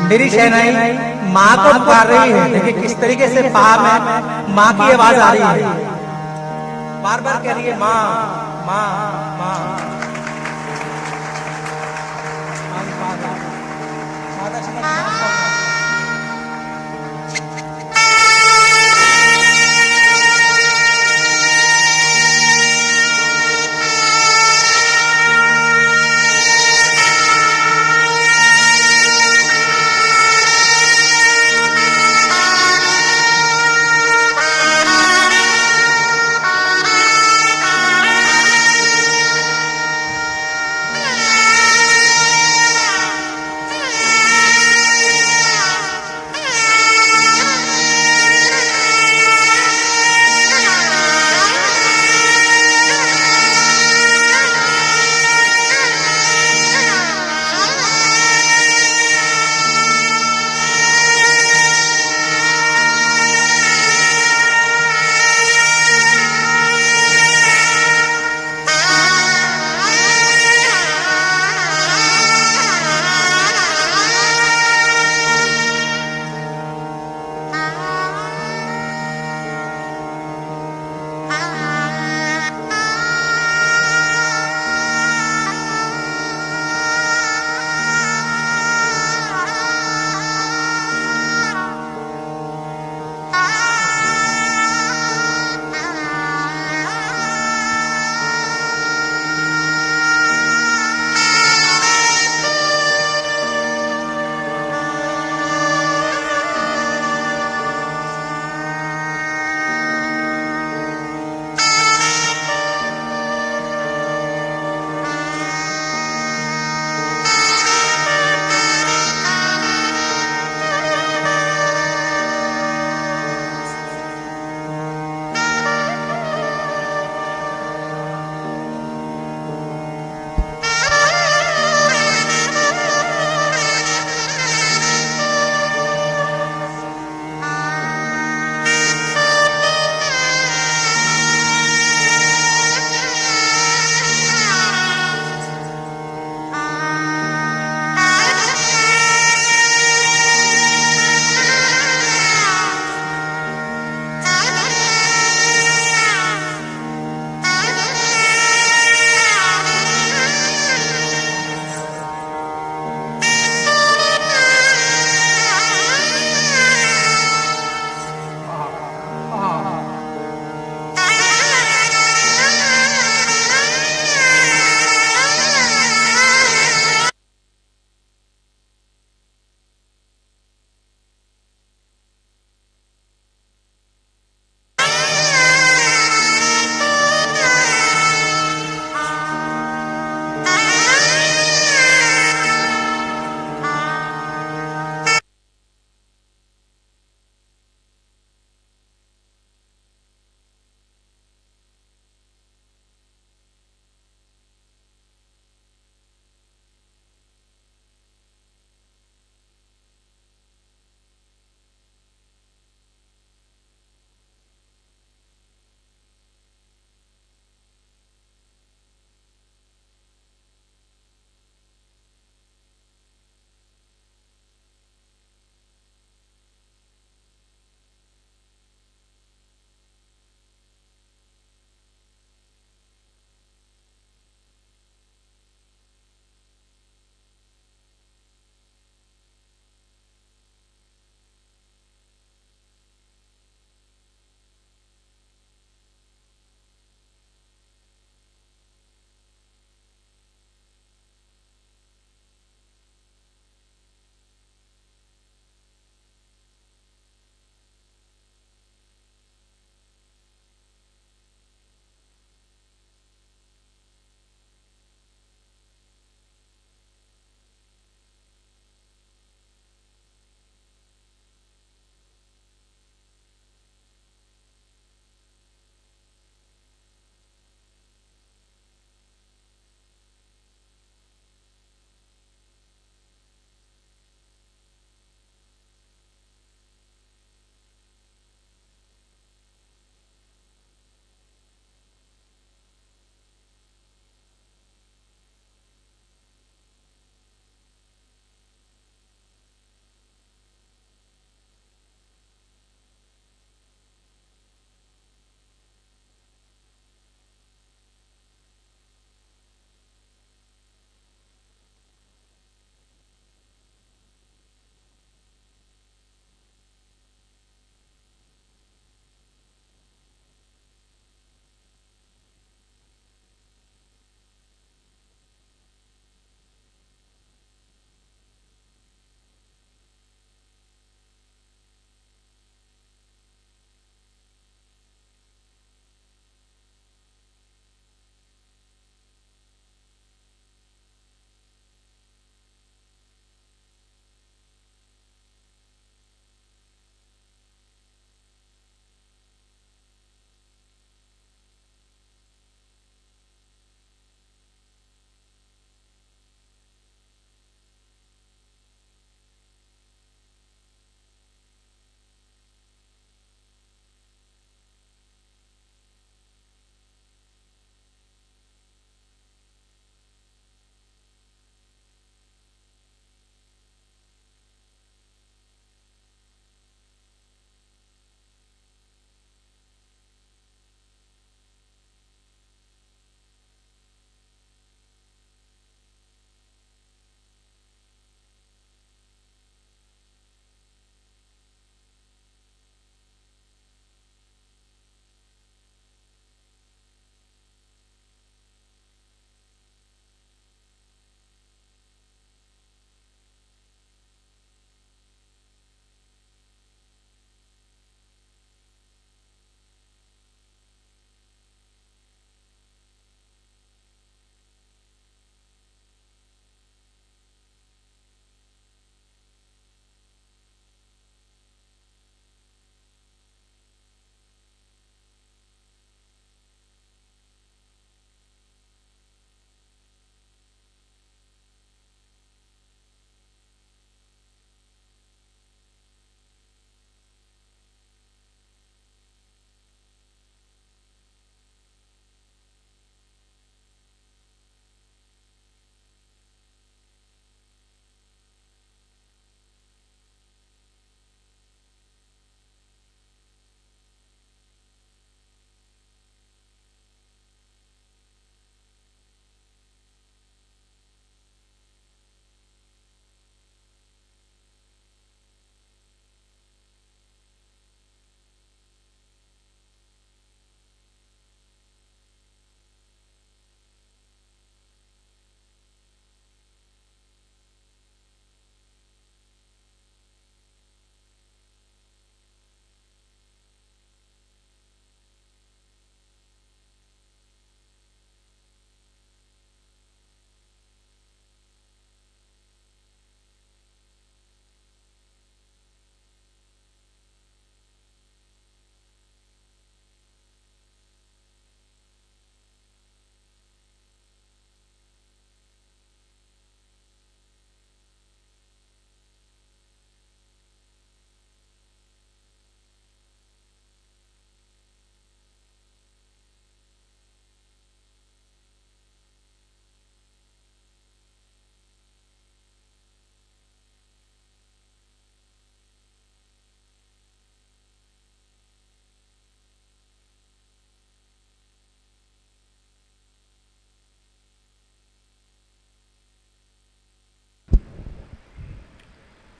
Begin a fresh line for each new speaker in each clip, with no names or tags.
मेरी शहनाई माँ को पुकार रही है। देखिए किस तरीके से पा में माँ की आवाज आ रही है, बार बार कह रही है माँ माँ माँ।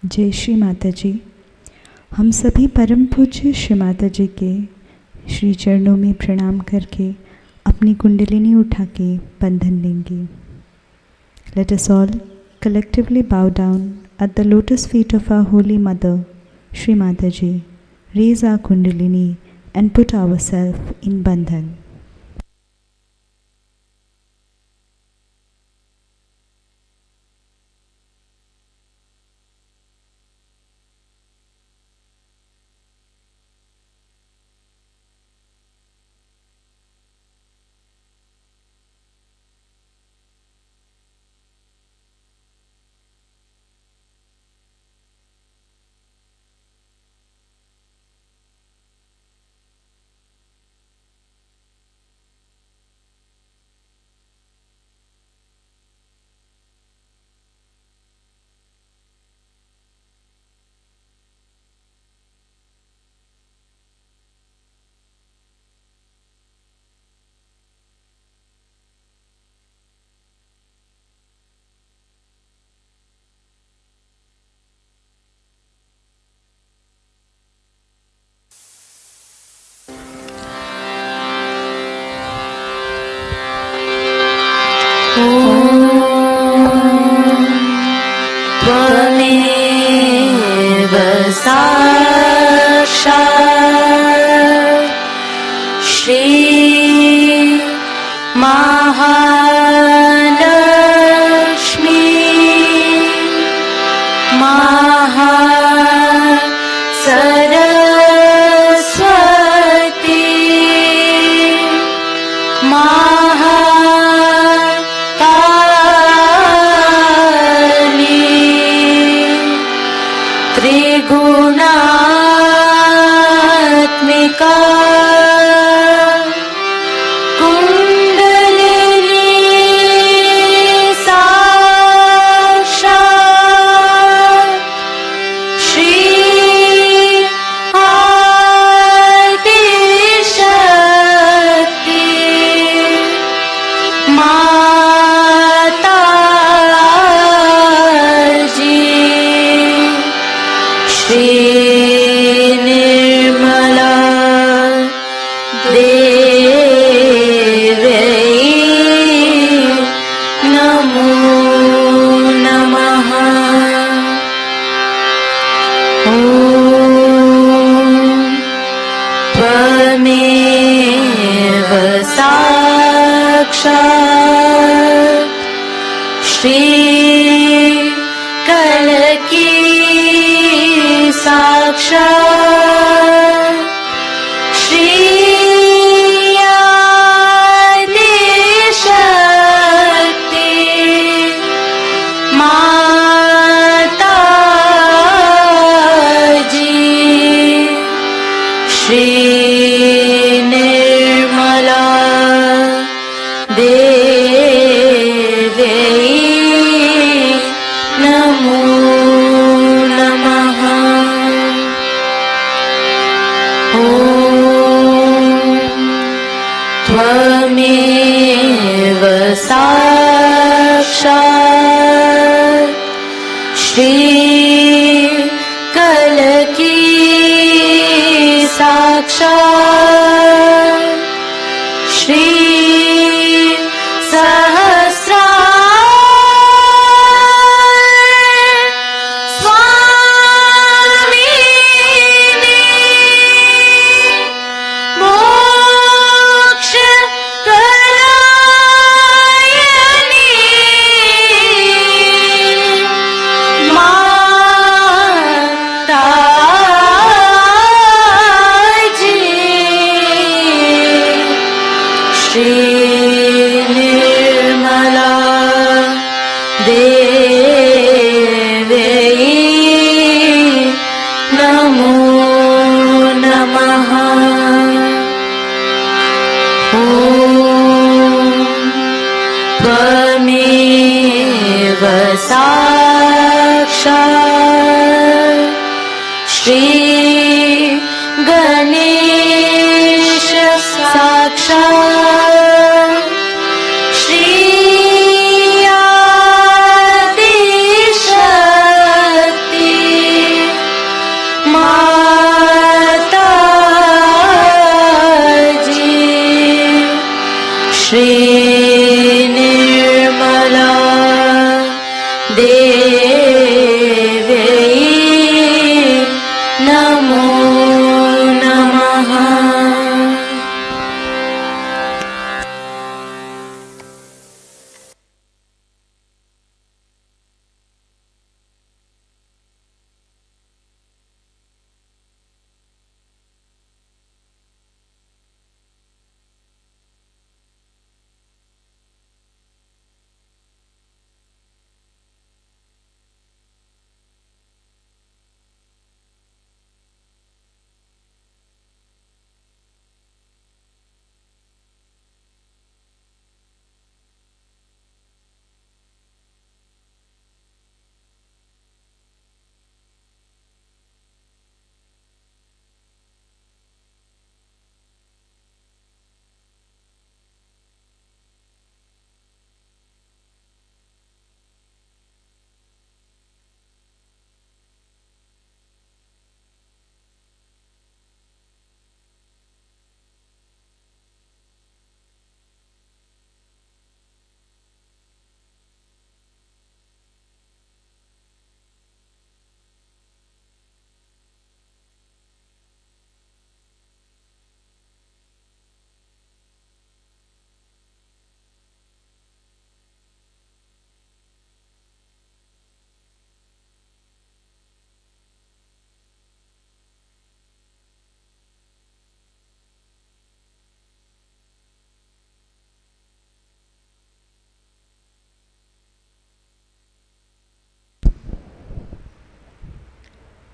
जय श्री माता जी। हम सभी परम पूज्य श्री माता जी के श्री चरणों में प्रणाम करके अपनी कुंडलिनी उठा के बंधन लेंगे। Let us all collectively bow down at the lotus feet of our Holy Mother, Shri Mataji, raise our kundalini and put ourselves in bandhan.
Shri Mahalakshmi Saraswati Mahatali Trigunaatmika Shri देव्यै नमो नमः।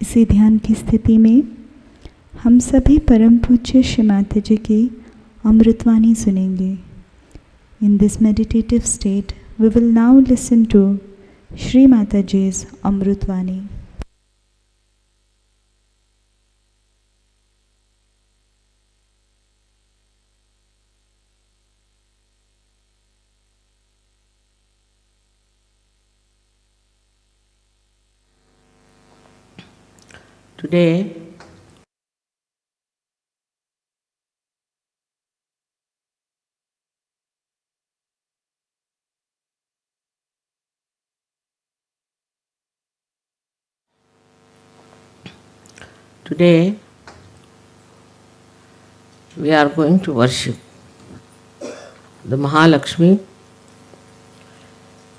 इसी ध्यान की स्थिति में हम सभी परम पूज्य श्री माता जी की अमृतवाणी सुनेंगे। In this meditative state, we will now listen to Shri Mataji's Amrutvani.
Today, we are going to worship the Mahalakshmi,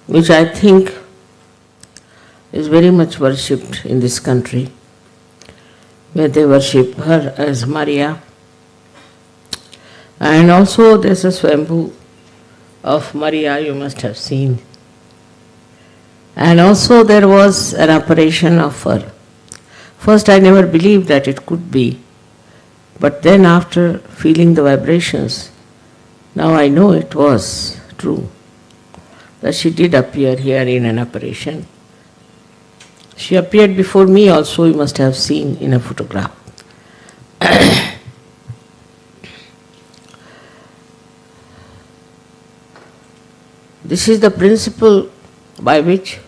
which I think is very much worshipped in this country, where they worship her as Maria. And also there's a Swambhu of Maria you must have seen. And also there was an apparition of her. First I never believed that it could be, but then after feeling the vibrations, now I know it was true, that she did appear here in an apparition. She appeared before me also, you must have seen in a photograph. This is the principle by which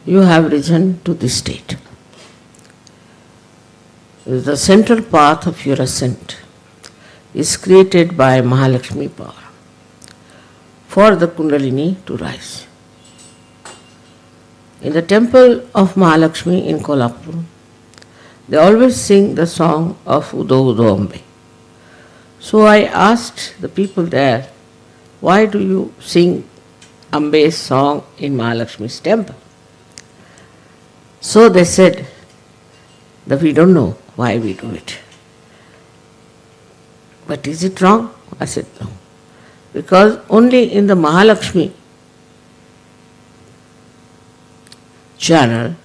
you have risen to this state. The central path of your ascent is created by Mahalakshmi power for the Kundalini to rise. In the temple of Mahalakshmi in Kolhapur, they always sing the song of Udo Udo Ambe. So I asked the people there, why do you sing Ambe's song in Mahalakshmi's temple? So they said that we don't know why we do it. But is it wrong? I said no. Because only in the Mahalakshmi channel,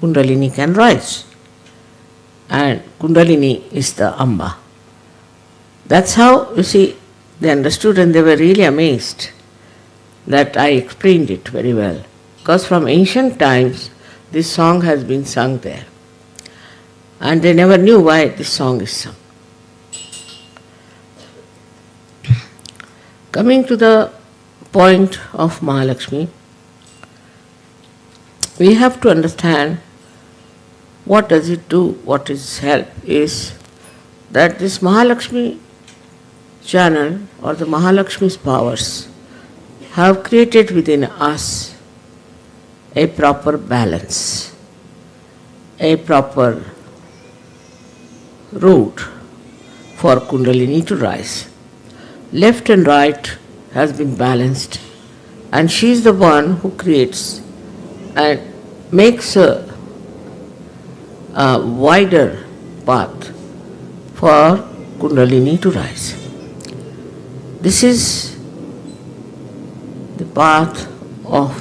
Kundalini can rise. And Kundalini is the Amba. That's how, you see, they understood and they were really amazed that I explained it very well. Because from ancient times, this song has been sung there. And they never knew why this song is sung. Coming to the point of Mahalakshmi, we have to understand what does it do, what is help, is that this Mahalakshmi channel or the Mahalakshmi's powers have created within us a proper balance, a proper route for Kundalini to rise. Left and right has been balanced, and she is the one who creates and makes a wider path for Kundalini to rise. This is the path of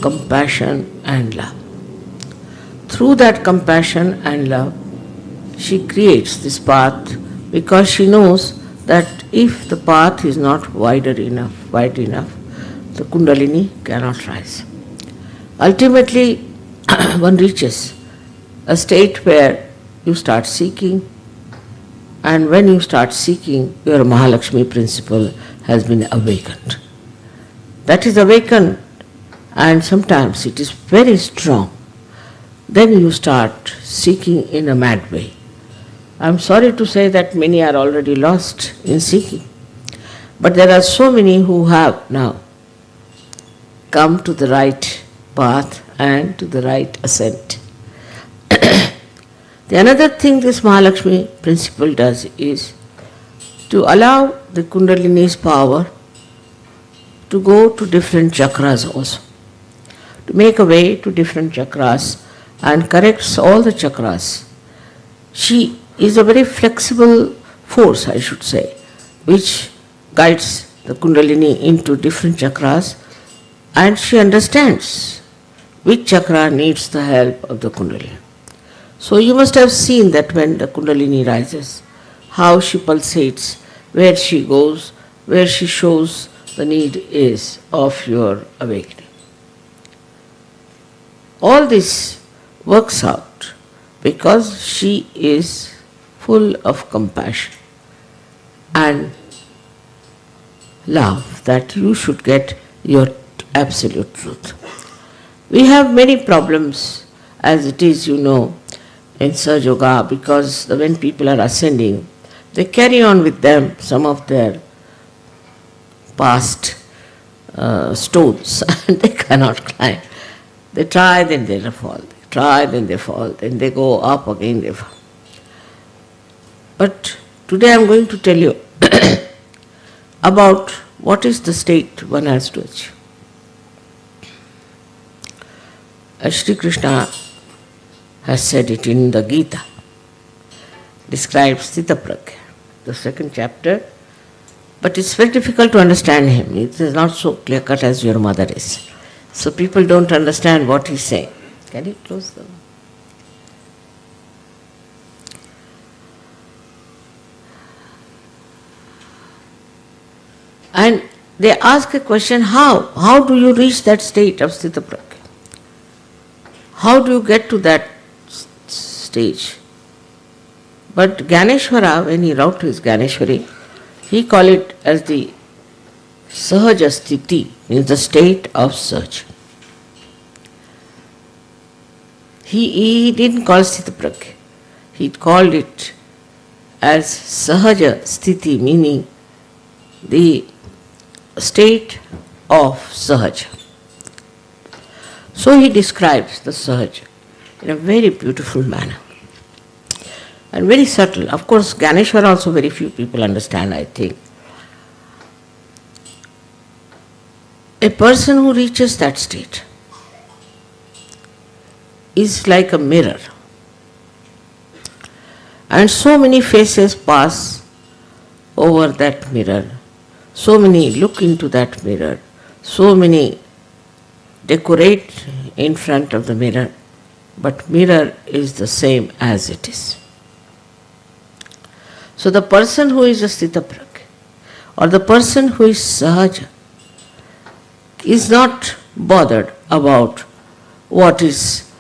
compassion and love. Through that compassion and love, she creates this path because she knows that if the path is not wide enough, the Kundalini cannot rise. Ultimately, one reaches a state where you start seeking, and when you start seeking, your Mahalakshmi principle has been awakened. That is awakened, and sometimes it is very strong. Then you start seeking in a mad way. I am sorry to say that many are already lost in seeking, but there are so many who have now come to the right path and to the right ascent. The another thing this Mahalakshmi principle does is to allow the Kundalini's power to go to different chakras also, to make a way to different chakras and corrects all the chakras. She is a very flexible force, I should say, which guides the Kundalini into different chakras, and she understands which chakra needs the help of the Kundalini. So you must have seen that when the Kundalini rises, how she pulsates, where she goes, where she shows the need is of your awakening. All this works out because she is full of compassion and love that you should get your absolute truth. We have many problems as it is, you know, in Sahaja Yoga, because when people are ascending, they carry on with them some of their past stones and they cannot climb. They try, then they fall. They try, then they fall. Then they go up again, they fall. But today I am going to tell you about what is the state one has to achieve. Shri Krishna has said it in the Gita, describes Sthitapragya, the second chapter, but it's very difficult to understand him. It is not so clear-cut as your mother is. So people don't understand what he's saying. Can you close the... And they ask a question, how? How do you reach that state of Sthitapragya? How do you get to that stage? But Gyaneshwara, when he wrote his Gyaneshwari, he called it as the Sahaja Sthiti, means the state of search. He didn't call Sthitapragya. He called it as Sahaja Sthiti, meaning the state of Sahaja. So he describes the Sahaja in a very beautiful manner and very subtle. Of course, Gyaneshwara also very few people understand, I think. A person who reaches that state is like a mirror, and so many faces pass over that mirror, so many look into that mirror, so many decorate in front of the mirror, but mirror is the same as it is. So the person who is a Sthitapragya or the person who is Sahaja is not bothered about what is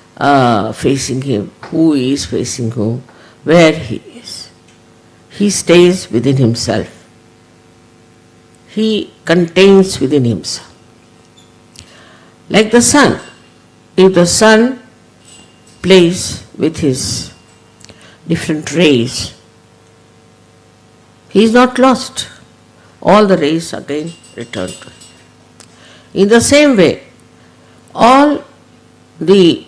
facing him, who is facing whom, where he is. He stays within himself. He contains within himself. Like the sun, if the sun plays with his different rays, he is not lost. All the rays again return to him. In the same way, all the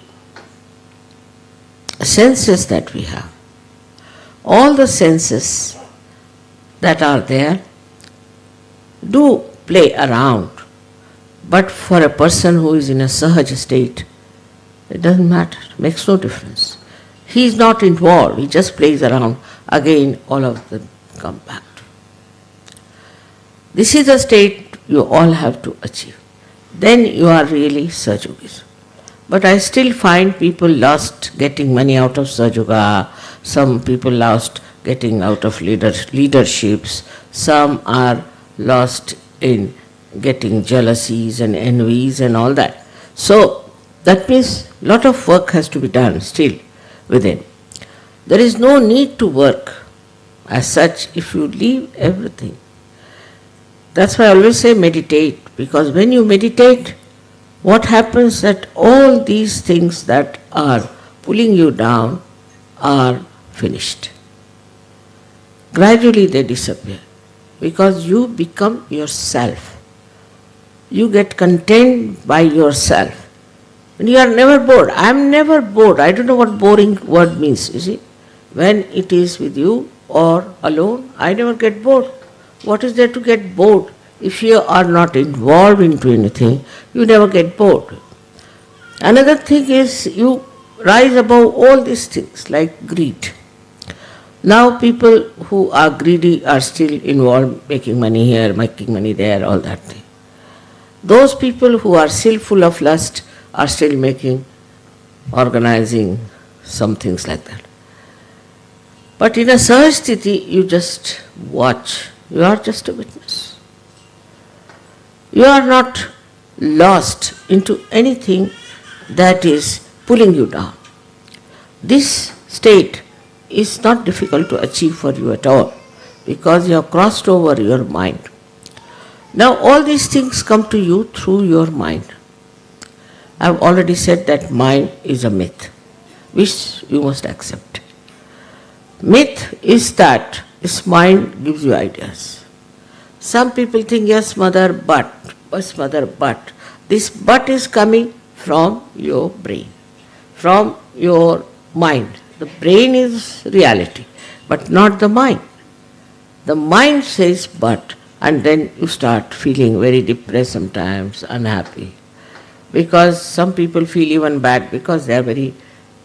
senses that we have, all the senses that are there do play around, but for a person who is in a sahaj state, it doesn't matter, makes no difference. He is not involved, he just plays around. Again, all of them come back. This is the state you all have to achieve. Then you are really Sahaja. But I still find people lost getting money out of Sahaja. Some people lost getting out of leaderships. Some are lost in getting jealousies and envies and all that. So that means a lot of work has to be done still within. There is no need to work as such if you leave everything. That's why I always say meditate, because when you meditate, what happens that all these things that are pulling you down are finished. Gradually they disappear because you become yourself. You get content by yourself. And you are never bored. I am never bored. I don't know what boring word means, you see. When it is with you or alone, I never get bored. What is there to get bored? If you are not involved into anything, you never get bored. Another thing is you rise above all these things like greed. Now people who are greedy are still involved, making money here, making money there, all that thing. Those people who are still full of lust are still making, organizing some things like that. But in a Sahaj Sthiti, you just watch. You are just a witness. You are not lost into anything that is pulling you down. This state is not difficult to achieve for you at all because you have crossed over your mind. Now all these things come to you through your mind. I have already said that mind is a myth, which you must accept. Myth is that this mind gives you ideas. Some people think, yes, mother, but. Yes, mother, but. This but is coming from your brain, from your mind. The brain is reality, but not the mind. The mind says but, and then you start feeling very depressed sometimes, unhappy. Because some people feel even bad because they are very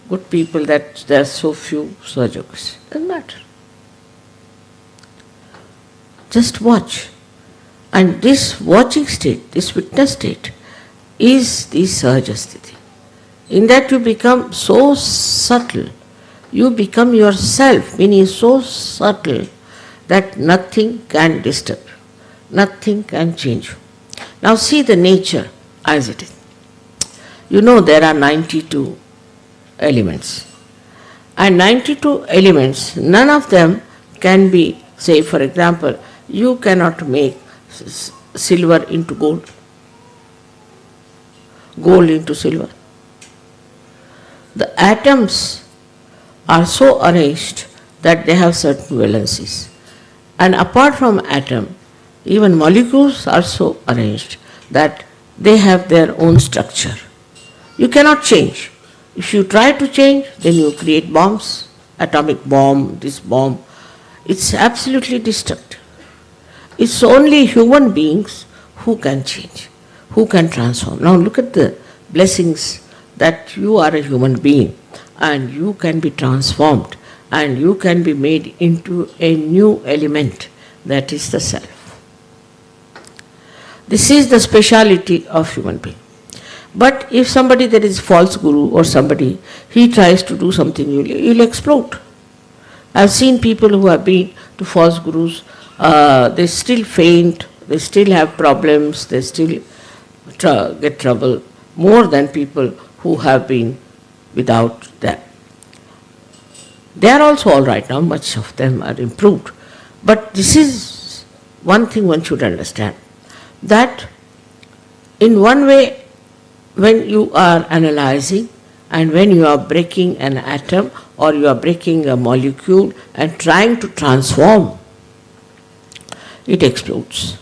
good people that there are so few Sahajas. Doesn't matter. Just watch. And this watching state, this witness state, is the Sahaja Sthiti. In that you become so subtle, you become yourself, meaning so subtle that nothing can disturb you, nothing can change you. Now see the nature as it is. You know there are 92 elements. And 92 elements, none of them can be, say for example, you cannot make silver into gold, gold into silver. The atoms are so arranged that they have certain valencies. And apart from atom, even molecules are so arranged that they have their own structure. You cannot change. If you try to change, then you create bombs, atomic bomb, this bomb. It's absolutely destructive. It's only human beings who can change, who can transform. Now look at the blessings that you are a human being and you can be transformed and you can be made into a new element, that is the self. This is the speciality of human being. But if somebody, there is false guru or somebody, he tries to do something, you'll explode. I've seen people who have been to false gurus, they still faint, they still have problems, they still get trouble more than people who have been without them. They are also all right now, much of them are improved. But this is one thing one should understand, that in one way, when you are analyzing and when you are breaking an atom or you are breaking a molecule and trying to transform, it explodes.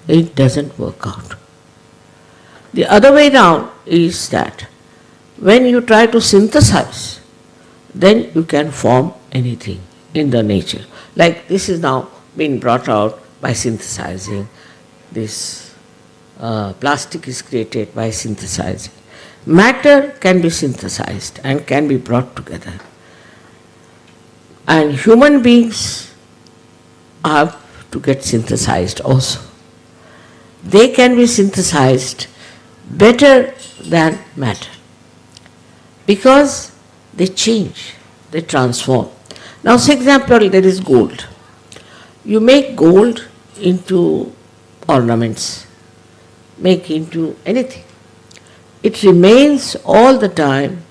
It doesn't work out. The other way round is that when you try to synthesize, then you can form anything in the nature. Like this is now being brought out by synthesizing. This plastic is created by synthesizing. Matter can be synthesized and can be brought together. And human beings have to get synthesized also. They can be synthesized better than matter because they change, they transform. Now, for example, there is gold. You make gold into ornaments, make into anything. It remains all the time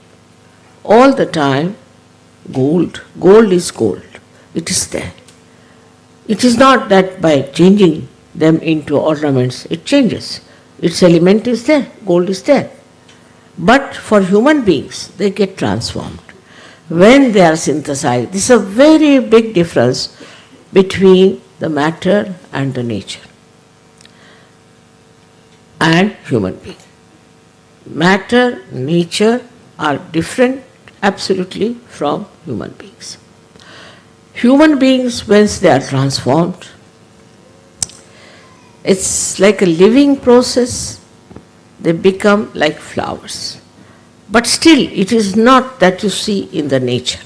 gold. Gold is gold. It is there. It is not that by changing them into ornaments, it changes. Its element is there, gold is there. But for human beings, they get transformed. When they are synthesized, this is a very big difference between the matter and the nature and human being. Matter, nature are different absolutely from human beings. Human beings, once they are transformed, it's like a living process. They become like flowers. But still, it is not that you see in the nature.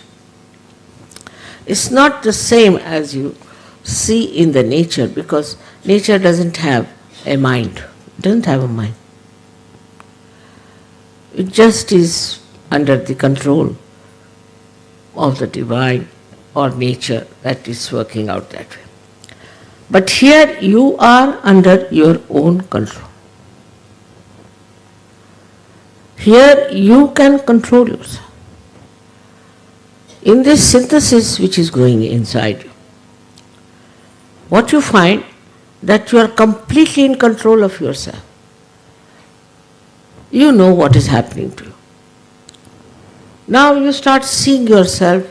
It's not the same as you see in the nature because nature doesn't have a mind. It doesn't have a mind. It just is under the control of the divine or nature that is working out that way. But here you are under your own control. Here you can control yourself. In this synthesis which is going inside you, what you find that you are completely in control of yourself. You know what is happening to you. Now you start seeing yourself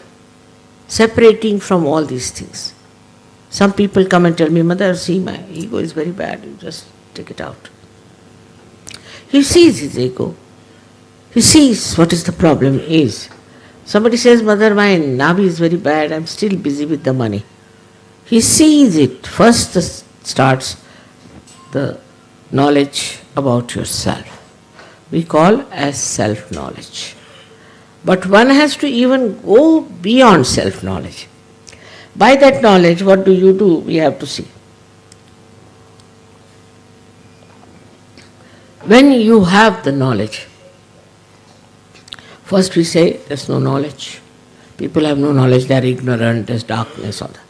separating from all these things. Some people come and tell me, Mother, see, my ego is very bad, you just take it out. He sees his ego. He sees what is the problem is. Somebody says, Mother, my navi is very bad, I'm still busy with the money. He sees it. First starts the knowledge about yourself. We call as self-knowledge. But one has to even go beyond self-knowledge. By that knowledge, what do? We have to see. When you have the knowledge, first we say there's no knowledge. People have no knowledge, they are ignorant, there's darkness, all that.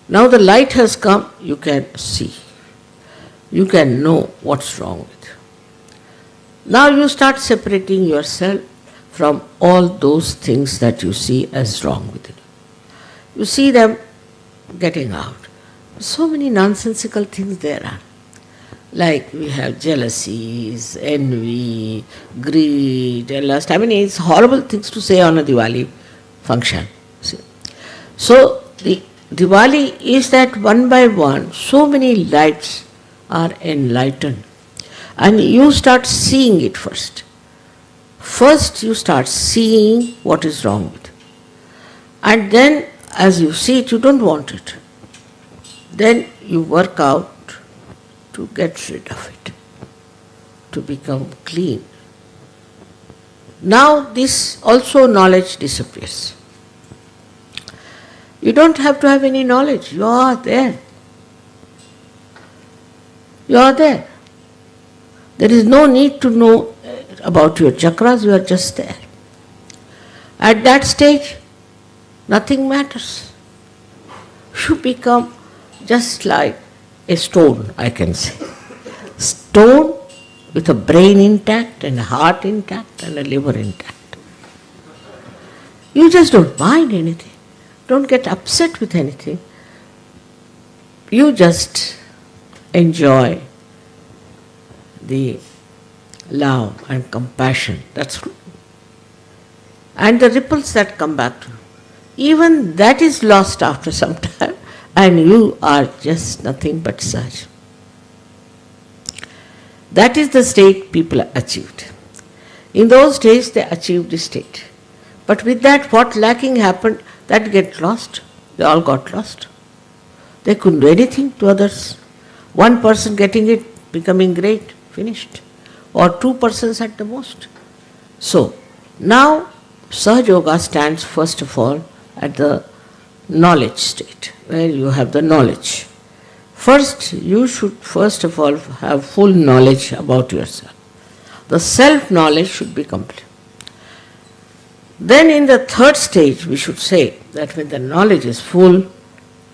Now the light has come, you can see. You can know what's wrong with you. Now you start separating yourself from all those things that you see as wrong with you. You see them getting out. So many nonsensical things there are. Like we have jealousies, envy, greed, lust. I mean, it's horrible things to say on a Diwali function. See? So the Diwali is that one by one, so many lights are enlightened. And you start seeing it first. First you start seeing what is wrong with you. And then as you see it, you don't want it. Then you work out to get rid of it, to become clean. Now this also knowledge disappears. You don't have to have any knowledge, you are there. You are there. There is no need to know about your chakras, you are just there. At that stage, nothing matters. You become just like a stone, I can say. Stone with a brain intact and a heart intact and a liver intact. You just don't mind anything. Don't get upset with anything. You just enjoy the love and compassion. That's true. And the ripples that come back to you. Even that is lost after some time. And you are just nothing but such. That is the state people achieved. In those days they achieved the state. But with that, what lacking happened, that get lost. They all got lost. They couldn't do anything to others. One person getting it, becoming great, finished. Or two persons at the most. So, now Sahaja Yoga stands first of all at the knowledge state, where you have the knowledge. First, you should first of all have full knowledge about yourself. The self-knowledge should be complete. Then in the third stage, we should say that when the knowledge is full,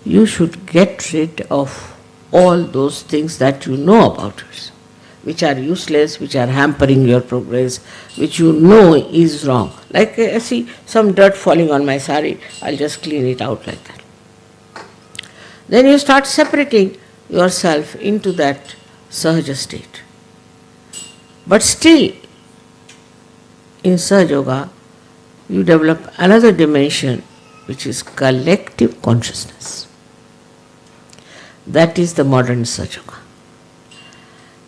you should get rid of all those things that you know about yourself, which are useless, which are hampering your progress, which you know is wrong. Like I see some dirt falling on my sari, I'll just clean it out like that. Then you start separating yourself into that Sahaja state. But still, in Sahaja Yoga, you develop another dimension, which is collective consciousness. That is the modern Sahaja Yoga.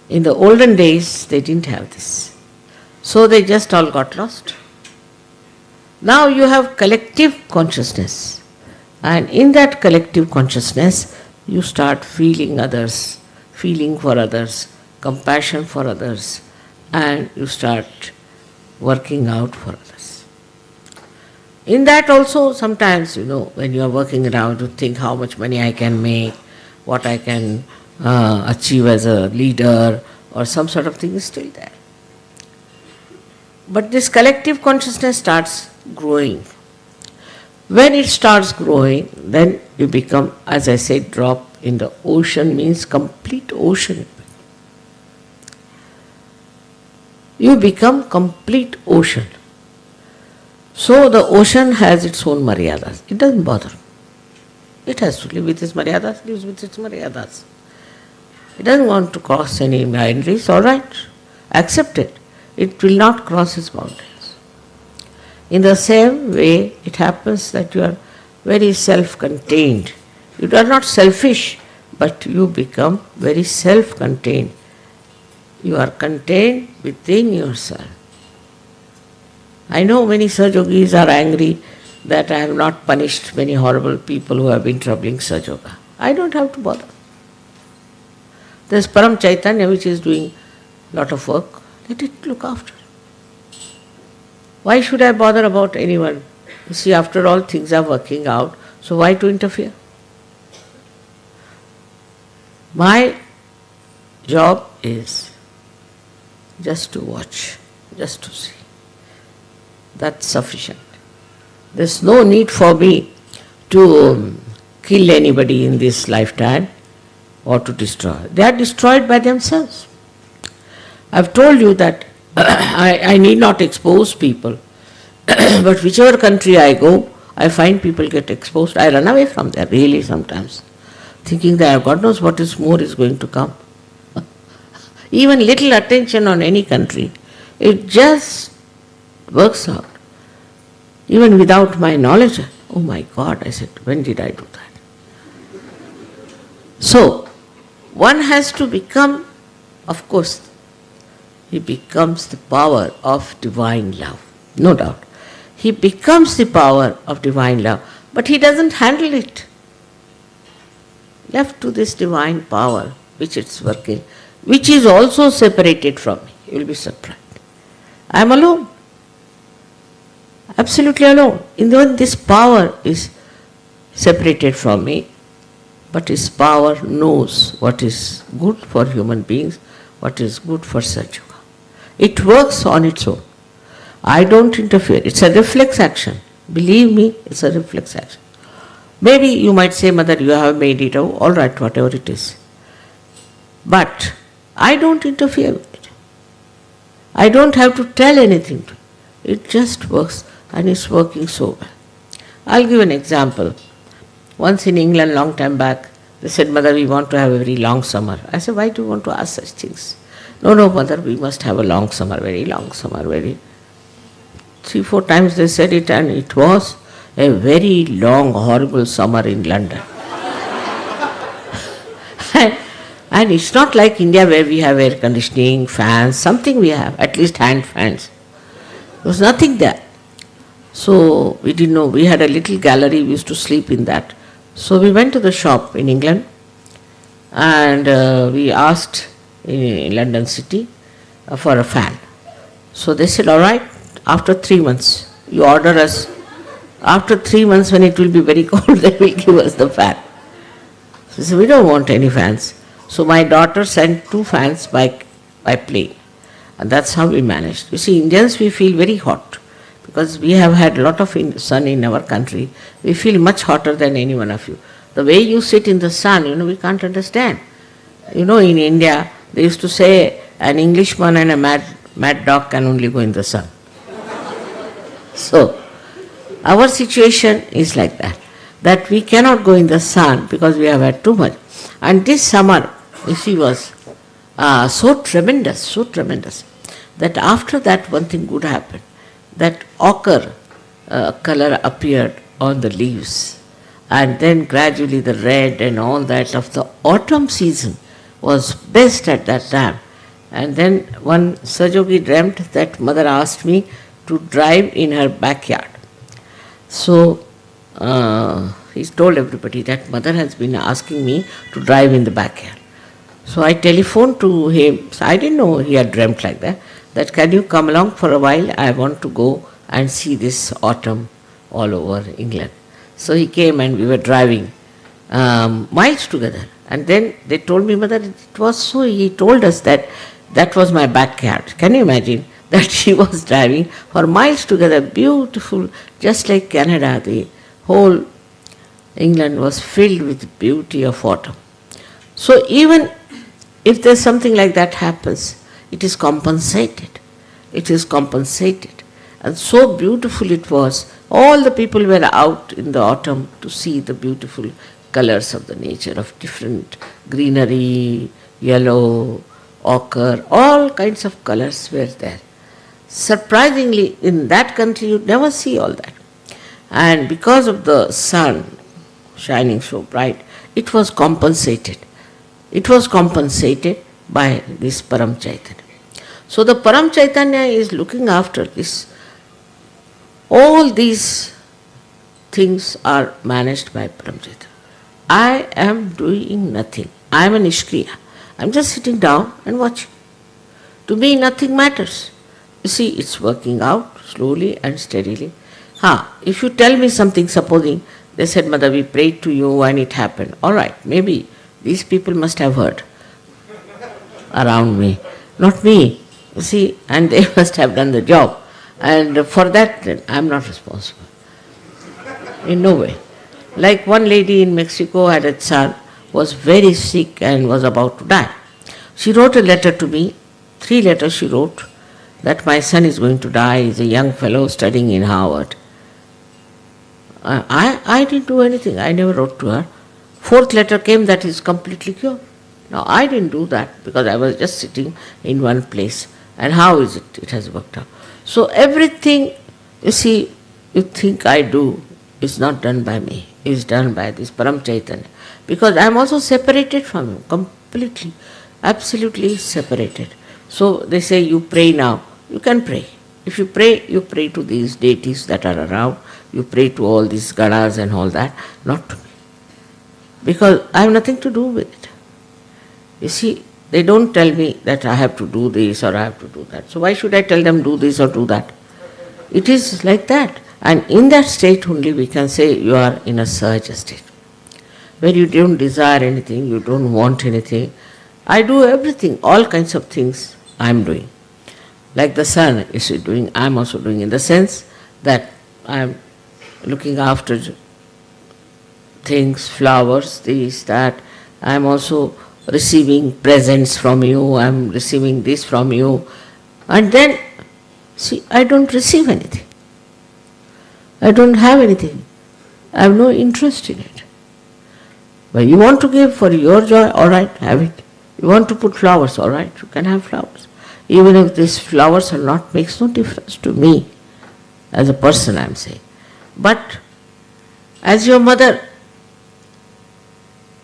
In the olden days, they didn't have this. So they just all got lost. Now you have collective consciousness. And in that collective consciousness, you start feeling others, feeling for others, compassion for others, and you start working out for others. In that also, sometimes, when you are working around, you think how much money I can make, what I can achieve as a leader, or some sort of thing is still there. But this collective consciousness starts growing. When it starts growing, then you become, as I said, drop in the ocean, means complete ocean. You become complete ocean. So the ocean has its own maryadas. It doesn't bother. It has to live with its maryadas, lives with its maryadas. It doesn't want to cross any boundaries, all right, accept it. It will not cross its boundaries. In the same way, it happens that you are very self-contained. You are not selfish, but you become very self-contained. You are contained within yourself. I know many Sahaja Yogis are angry that I have not punished many horrible people who have been troubling Sahaja Yoga. I don't have to bother. There's Param Chaitanya which is doing a lot of work. Let it look after. Why should I bother about anyone? You see, after all, things are working out, so why to interfere? My job is just to watch, just to see. That's sufficient. There's no need for me to kill anybody in this lifetime or to destroy. They are destroyed by themselves. I've told you that I need not expose people, but whichever country I go, I find people get exposed. I run away from there, really, sometimes, thinking that God knows what is more is going to come. Even little attention on any country, it just works out. Even without my knowledge, oh my God, I said, when did I do that? So, one has to become, of course, he becomes the power of divine love, no doubt. He becomes the power of divine love, but he doesn't handle it. Left to this divine power, which it's working, which is also separated from me. You will be surprised. I am alone. Absolutely alone. In the end, this power is separated from me, but his power knows what is good for human beings, what is good for Sahaja Yoga. It works on its own. I don't interfere. It's a reflex action. Believe me, it's a reflex action. Maybe you might say, Mother, you have made it, all right, whatever it is. But I don't interfere with it. I don't have to tell anything to it. It just works, and it's working so well. I'll give an example. Once in England, long time back, they said, Mother, we want to have a very long summer. I said, why do you want to ask such things? No, Mother, we must have a long summer, very long summer, very... 3-4 times they said it, and it was a very long, horrible summer in London. And it's not like India where we have air conditioning, fans, something we have, at least hand fans. There was nothing there. So we didn't know. We had a little gallery, we used to sleep in that. So we went to the shop in England and we asked in London city for a fan. So they said, all right, after 3 months, you order us. After 3 months when it will be very cold, they will give us the fan. So they said, we don't want any fans. So my daughter sent 2 fans by plane. And that's how we managed. You see, Indians, we feel very hot. Because we have had a lot of sun in our country. We feel much hotter than any one of you. The way you sit in the sun, we can't understand. In India, they used to say an Englishman and a mad dog can only go in the sun. So, our situation is like that we cannot go in the sun because we have had too much. And this summer, you see, was so tremendous, that after that one thing good happened. That ochre color appeared on the leaves, and then gradually the red and all that of the autumn season was best at that time. And then one Sajogi dreamt that mother asked me to drive in her backyard. So he told everybody that mother has been asking me to drive in the backyard. So I telephoned to him. So I didn't know he had dreamt like that can you come along for a while, I want to go and see this autumn all over England. So he came and we were driving miles together. And then they told me, mother, it was so, he told us that was my backyard. Can you imagine that she was driving for miles together, beautiful, just like Canada, the whole England was filled with beauty of autumn. So even if there's something like that happens, it is compensated. It is compensated. And so beautiful it was. All the people were out in the autumn to see the beautiful colors of the nature, of different greenery, yellow, ochre, all kinds of colors were there. Surprisingly, in that country you never see all that. And because of the sun shining so bright, it was compensated. It was compensated by this Param Chaitanya. So the Param Chaitanya is looking after this. All these things are managed by Param Chaitanya. I am doing nothing. I am a Nishkriya. I am just sitting down and watching. To me nothing matters. You see, it's working out slowly and steadily. If you tell me something, supposing they said, Mother, we prayed to you and it happened. All right, maybe these people must have heard around me. Not me. You see, and they must have done the job. And for that, I am not responsible. In no way. Like one lady in Mexico had a son, was very sick and was about to die. She wrote a letter to me, 3 letters she wrote, that my son is going to die, he's a young fellow studying in Harvard. I didn't do anything, I never wrote to her. 4th letter came that he's completely cured. Now I didn't do that because I was just sitting in one place. And how is it? It has worked out. So everything, you see, you think I do, is not done by me. Is done by this Param Chaitanya. Because I am also separated from him, completely, absolutely separated. So they say, you pray now. You can pray. If you pray to these deities that are around. You pray to all these ganas and all that, not to me. Because I have nothing to do with it. You see, they don't tell me that I have to do this or I have to do that. So why should I tell them do this or do that? It is like that. And in that state only we can say you are in a Sahaja state. Where you don't desire anything, you don't want anything. I do everything, all kinds of things I am doing. Like the sun is doing, I am also doing, in the sense that I am looking after things, flowers, this, that. I am also receiving presents from you, I am receiving this from you. And then, see, I don't receive anything. I don't have anything. I have no interest in it. But you want to give for your joy, all right, have it. You want to put flowers, all right, you can have flowers. Even if these flowers are not, makes no difference to me. As a person, I am saying. But as your mother,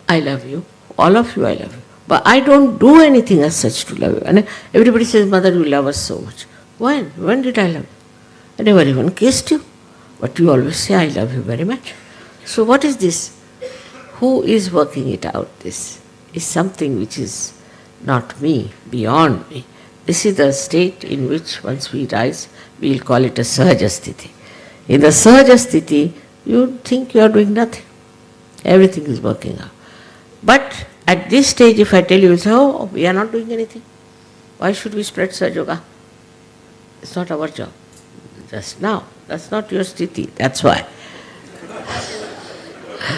I love you. All of you I love you. But I don't do anything as such to love you. And everybody says, Mother, you love us so much. When? When did I love you? I never even kissed you. But you always say, I love you very much. So what is this? Who is working it out? This is something which is not me, beyond me. This is the state in which once we rise, we will call it a Sahaja Sthiti. In the Sahaja Sthiti, you think you are doing nothing. Everything is working out. But at this stage, if I tell you, say, oh, we are not doing anything. Why should we spread Sahaja Yoga? It's not our job. Just now. That's not your sthiti. That's why.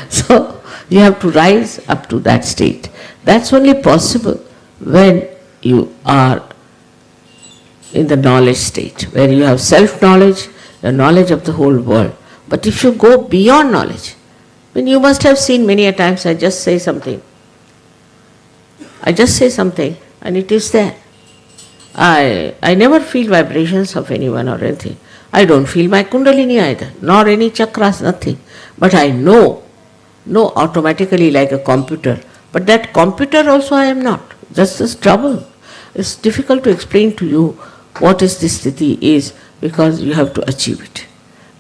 So, you have to rise up to that state. That's only possible when you are in the knowledge state, where you have self-knowledge, the knowledge of the whole world. But if you go beyond knowledge, then you must have seen many a times I just say something. And it is there. I never feel vibrations of anyone or anything. I don't feel my kundalini either, nor any chakras, nothing. But I know automatically like a computer. But that computer also I am not. Just this trouble. It's difficult to explain to you what is this sthiti is, because you have to achieve it.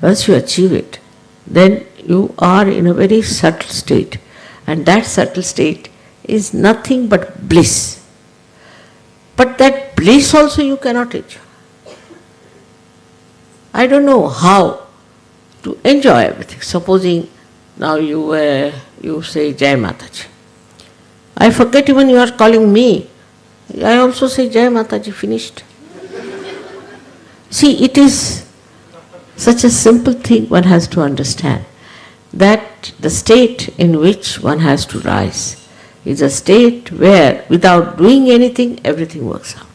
Once you achieve it, then you are in a very subtle state. And that subtle state is nothing but bliss. But that bliss also you cannot enjoy. I don't know how to enjoy everything. Supposing now you say Jai Mataji. I forget even you are calling me. I also say Jai Mataji, finished. See, it is such a simple thing one has to understand, that the state in which one has to rise is a state where without doing anything, everything works out.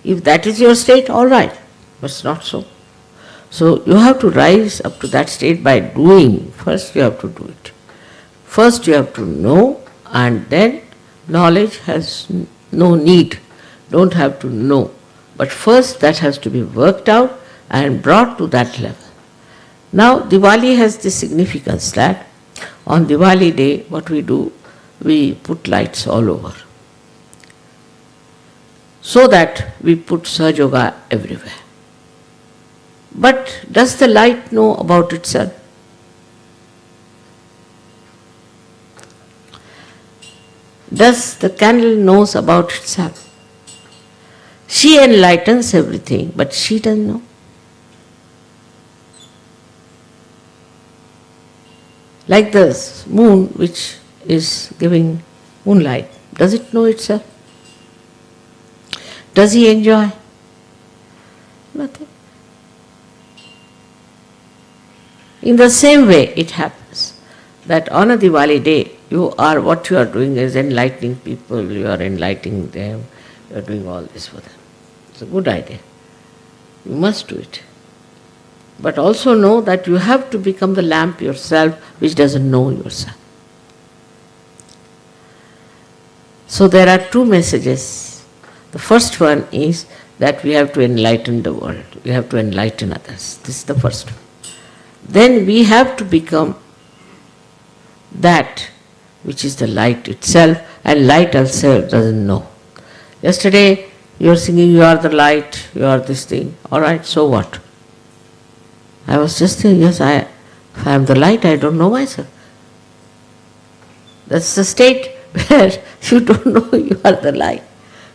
If that is your state, all right, but it's not so. So you have to rise up to that state by doing. First you have to do it. First you have to know, and then knowledge has no need. Don't have to know. But first that has to be worked out and brought to that level. Now Diwali has this significance that on Diwali day what we do, we put lights all over. So that we put Sahaja Yoga everywhere. But does the light know about itself? Does the candle knows about itself? She enlightens everything, but she doesn't know. Like the moon which is giving moonlight, does it know itself? Does he enjoy? Nothing. In the same way it happens that on a Diwali day, what you are doing is enlightening people, you are enlightening them, you are doing all this for them. It's a good idea. You must do it. But also know that you have to become the lamp yourself which doesn't know yourself. So there are two messages. The first one is that we have to enlighten the world. We have to enlighten others. This is the first one. Then we have to become that which is the light itself, and light itself doesn't know. Yesterday you are singing, you are the light, you are this thing. Alright, so what? I was just saying, yes, if I am the light, I don't know myself. That's the state where you don't know you are the light.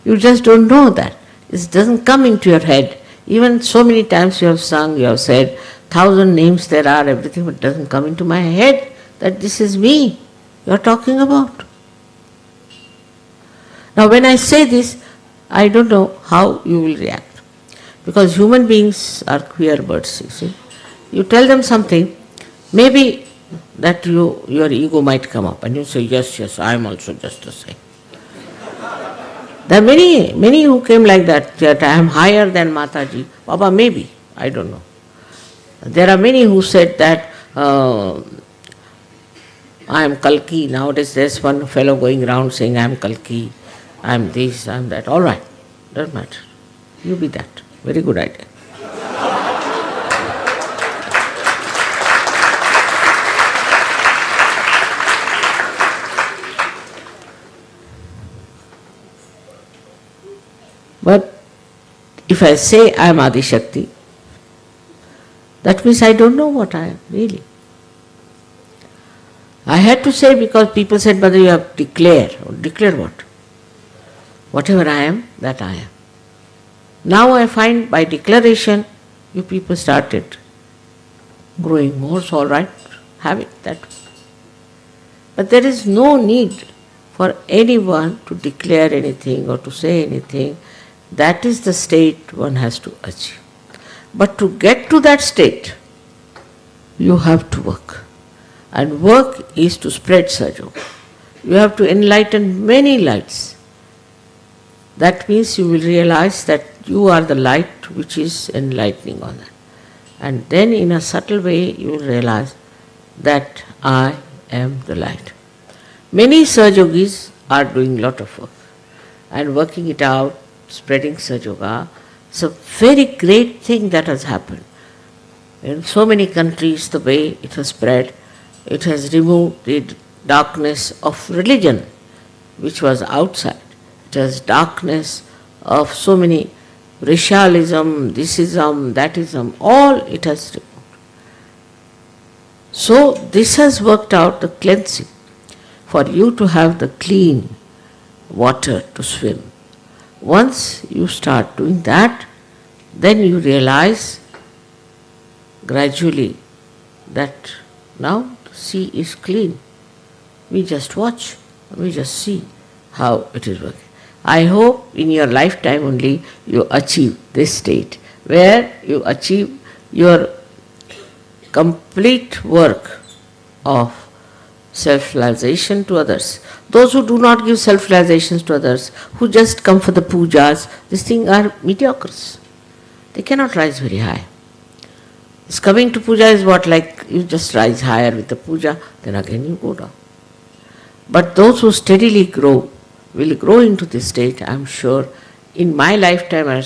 You just don't know that. It doesn't come into your head. Even so many times you have sung, you have said, 1,000 names there are, everything, but it doesn't come into my head that this is me you are talking about. Now when I say this, I don't know how you will react. Because human beings are queer birds, you see. You tell them something, maybe that your ego might come up and you say, yes, I am also just the same. There are many who came like that I am higher than Mataji. Baba, maybe, I don't know. There are many who said that I am Kalki. Nowadays there's one fellow going around saying I am Kalki, I am this, I am that. All right, doesn't matter. You be that. Very good idea. if I say I am Adi Shakti, that means I don't know what I am really. I had to say because people said, Mother, you have declared. Declare what? Whatever I am, that I am. Now I find by declaration, you people started growing more, so all right, have it that way. But there is no need for anyone to declare anything or to say anything. That is the state one has to achieve. But to get to that state, you have to work. And work is to spread Sahaja. You have to enlighten many lights. That means you will realize that you are the light which is enlightening on that. And then in a subtle way you will realize that I am the light. Many Sahajogis are doing lot of work and working it out, spreading Sahaja. It's a very great thing that has happened. In so many countries, the way it has spread, it has removed the darkness of religion, which was outside. It has darkness of so many racialism, thisism, thatism, all it has removed. So this has worked out the cleansing for you to have the clean water to swim. Once you start doing that, then you realize gradually that now the sea is clean. We just watch, we just see how it is working. I hope in your lifetime only you achieve this state where you achieve your complete work of self-realization to others. Those who do not give self-realizations to others, who just come for the pujas, these things are mediocres. They cannot rise very high. This coming to puja is what, like you just rise higher with the puja, then again you go down. But those who steadily grow will grow into this state. I am sure in my lifetime I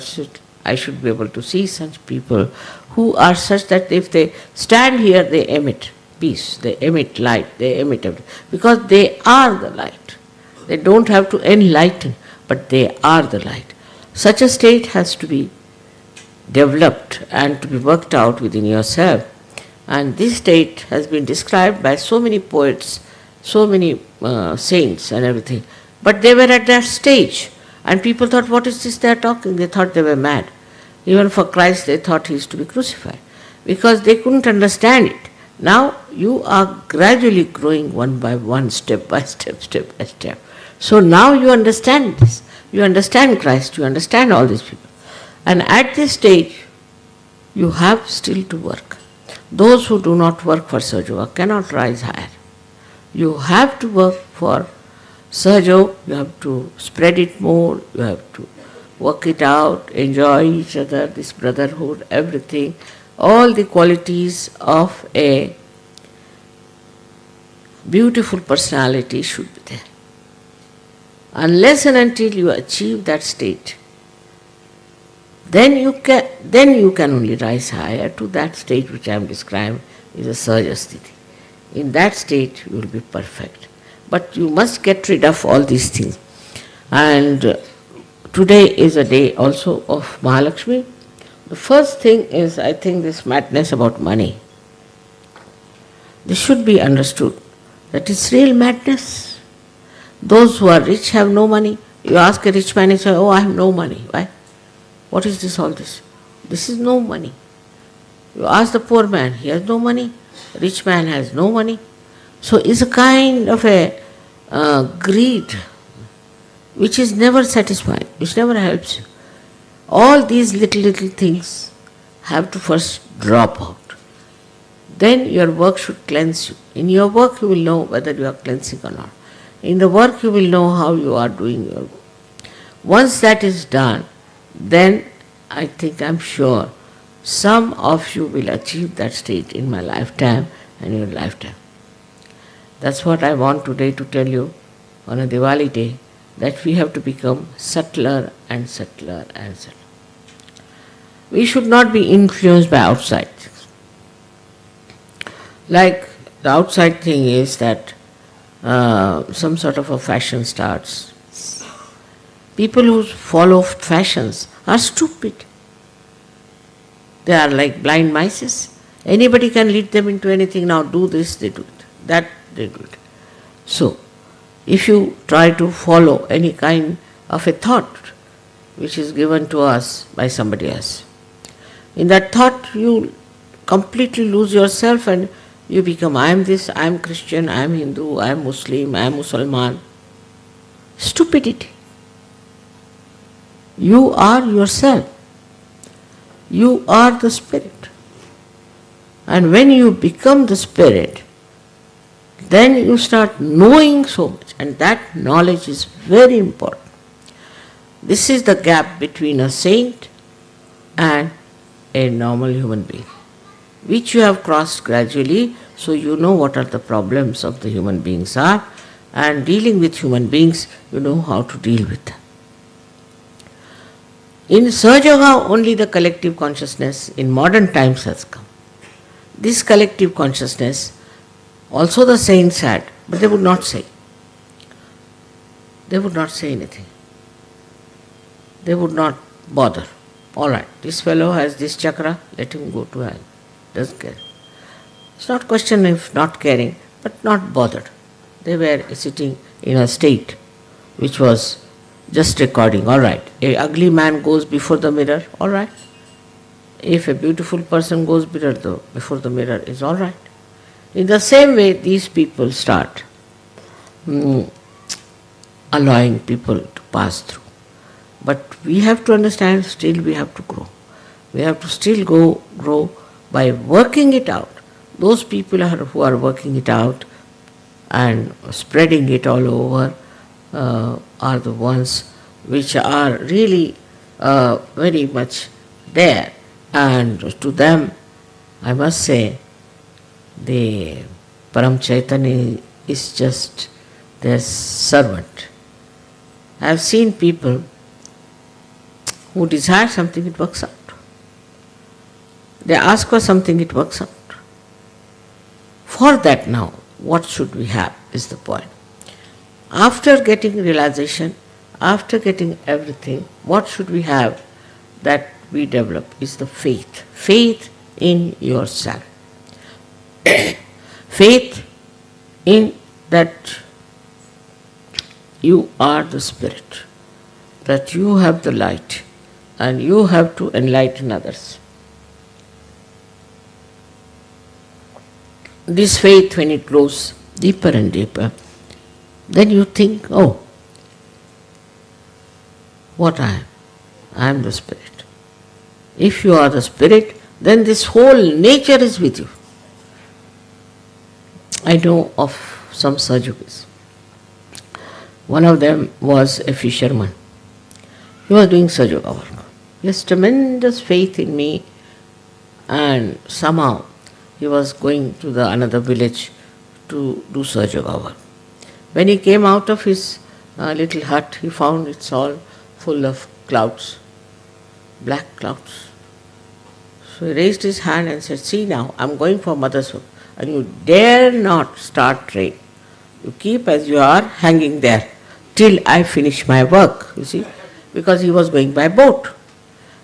should be able to see such people who are such that if they stand here, they emit peace, they emit light, they emit everything. Because they are the light. They don't have to enlighten, but they are the light. Such a state has to be developed and to be worked out within yourself. And this state has been described by so many poets, so many saints and everything. But they were at that stage. And people thought, what is this they are talking? They thought they were mad. Even for Christ they thought he is to be crucified. Because they couldn't understand it. Now you are gradually growing one by one, step by step, step by step. So now you understand this. You understand Christ, you understand all these people. And at this stage, you have still to work. Those who do not work for Sahaja cannot rise higher. You have to work for Sahaja, you have to spread it more, you have to work it out, enjoy each other, this brotherhood, everything. All the qualities of a beautiful personality should be there. Unless and until you achieve that state, then you can only rise higher to that state which I am describing is a Sahaja Sthiti. In that state you will be perfect. But you must get rid of all these things. And today is a day also of Mahalakshmi. The first thing is, I think, this madness about money. This should be understood, that it's real madness. Those who are rich have no money. You ask a rich man, he says, oh, I have no money. Why? What is this, all this? This is no money. You ask the poor man, he has no money. Rich man has no money. So it's a kind of a greed which is never satisfying, which never helps you. All these little things have to first drop out. Then your work should cleanse you. In your work you will know whether you are cleansing or not. In the work you will know how you are doing your work. Once that is done, then I think, I'm sure, some of you will achieve that state in my lifetime and your lifetime. That's what I want today to tell you on a Diwali day, that we have to become subtler and subtler and subtler. We should not be influenced by outside things. Like the outside thing is that some sort of a fashion starts. People who follow fashions are stupid. They are like blind mice. Anybody can lead them into anything. Now do this, they do it. That, they do it. So, if you try to follow any kind of a thought which is given to us by somebody else, in that thought you completely lose yourself and you become, I am this, I am Christian, I am Hindu, I am Muslim, I am Musalman. Stupidity. You are yourself. You are the spirit. And when you become the spirit, then you start knowing so much, and that knowledge is very important. This is the gap between a saint and a normal human being, which you have crossed gradually, so you know what are the problems of the human beings are, and dealing with human beings, you know how to deal with them. In Sahaja only the collective consciousness in modern times has come. This collective consciousness, also the saints had, but they would not say. They would not say anything. They would not bother. All right, this fellow has this chakra, let him go to hell. Doesn't care. It's not question of not caring, but not bothered. They were sitting in a state which was just recording. All right, a ugly man goes before the mirror. All right. If a beautiful person goes before the mirror, is all right. In the same way, these people start allowing people to pass through. But we have to understand, still we have to grow. We have to still grow by working it out. Those people who are working it out and spreading it all over are the ones which are really very much there. And to them, I must say, the Param Chaitanya is just their servant. I have seen people who desire something, it works out. They ask for something, it works out. For that now, what should we have is the point. After getting realization, after getting everything, what should we have that we develop is the faith. Faith in yourself. Faith in that you are the spirit, that you have the light and you have to enlighten others. This faith, when it grows deeper and deeper, then you think, oh, what I am? I am the spirit. If you are the spirit, then this whole nature is with you. I know of some Sajogis. One of them was a fisherman. He was doing Sajoga work. He has tremendous faith in me, and somehow he was going to the another village to do Sajoga work. When he came out of his little hut, he found it's all full of clouds, black clouds. So he raised his hand and said, see now, I'm going for mother's work, and you dare not start rain. You keep as you are hanging there till I finish my work, you see, because he was going by boat.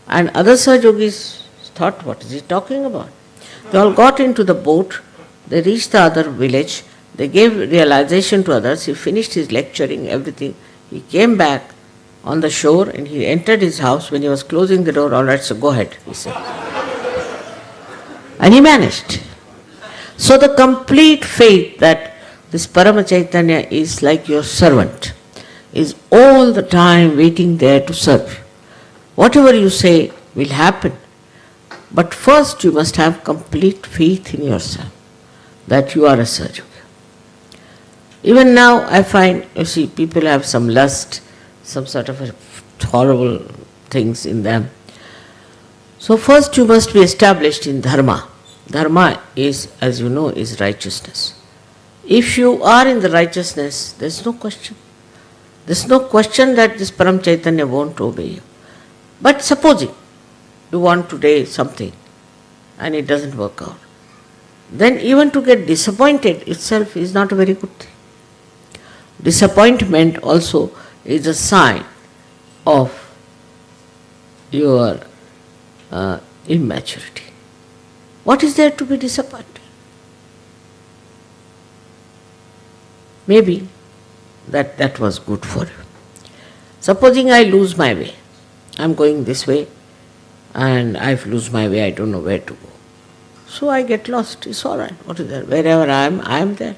And other Sahajogis thought, what is he talking about? They all got into the boat, they reached the other village, they gave realization to others, he finished his lecturing, everything. He came back on the shore and he entered his house. When he was closing the door, all right, so go ahead, he said. And he managed. So the complete faith that this Parama Chaitanya is like your servant, is all the time waiting there to serve. Whatever you say will happen. But first you must have complete faith in yourself that you are a Sahaja. Even now I find, you see, people have some lust, some sort of horrible things in them. So first you must be established in Dharma. Dharma is, as you know, is righteousness. If you are in the righteousness, there is no question. There is no question that this Param Chaitanya won't obey you. But supposing you want today something and it doesn't work out, then even to get disappointed itself is not a very good thing. Disappointment also is a sign of your immaturity. What is there to be disappointed? Maybe that was good for you. Supposing I lose my way. I'm going this way and I lose my way, I don't know where to go. So I get lost. It's all right. What is that? Wherever I am there.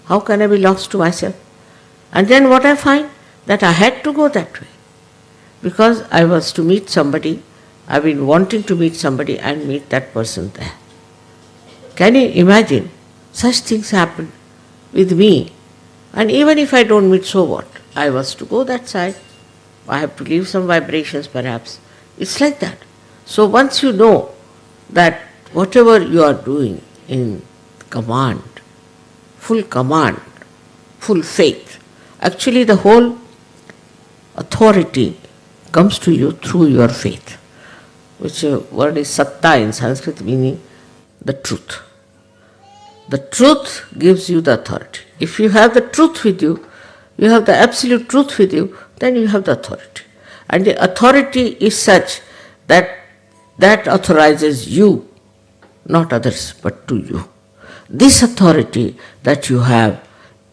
How can I be lost to myself? And then what I find? That I had to go that way. Because I was to meet somebody, I've been wanting to meet somebody and meet that person there. Can you imagine? Such things happen with me. And even if I don't meet, so what? I was to go that side. I have to leave some vibrations perhaps. It's like that. So once you know that whatever you are doing in command, full faith, actually the whole authority comes to you through your faith, which word is satta in Sanskrit, meaning the truth. The truth gives you the authority. If you have the truth with you, you have the absolute truth with you, then you have the authority. And the authority is such that authorizes you, not others, but to you. This authority that you have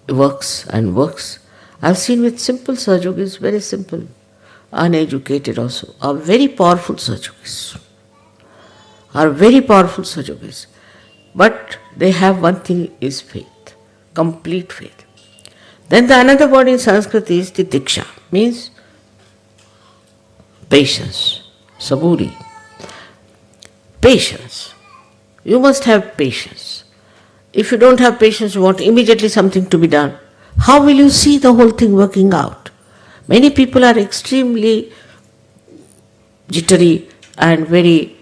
works and works. I've seen with simple Sahajogis, very simple, uneducated also, are very powerful Sahajogis. But they have one thing is faith, complete faith. Then the another word in Sanskrit is titiksha, means patience, saburi. Patience. You must have patience. If you don't have patience, you want immediately something to be done. How will you see the whole thing working out? Many people are extremely jittery and very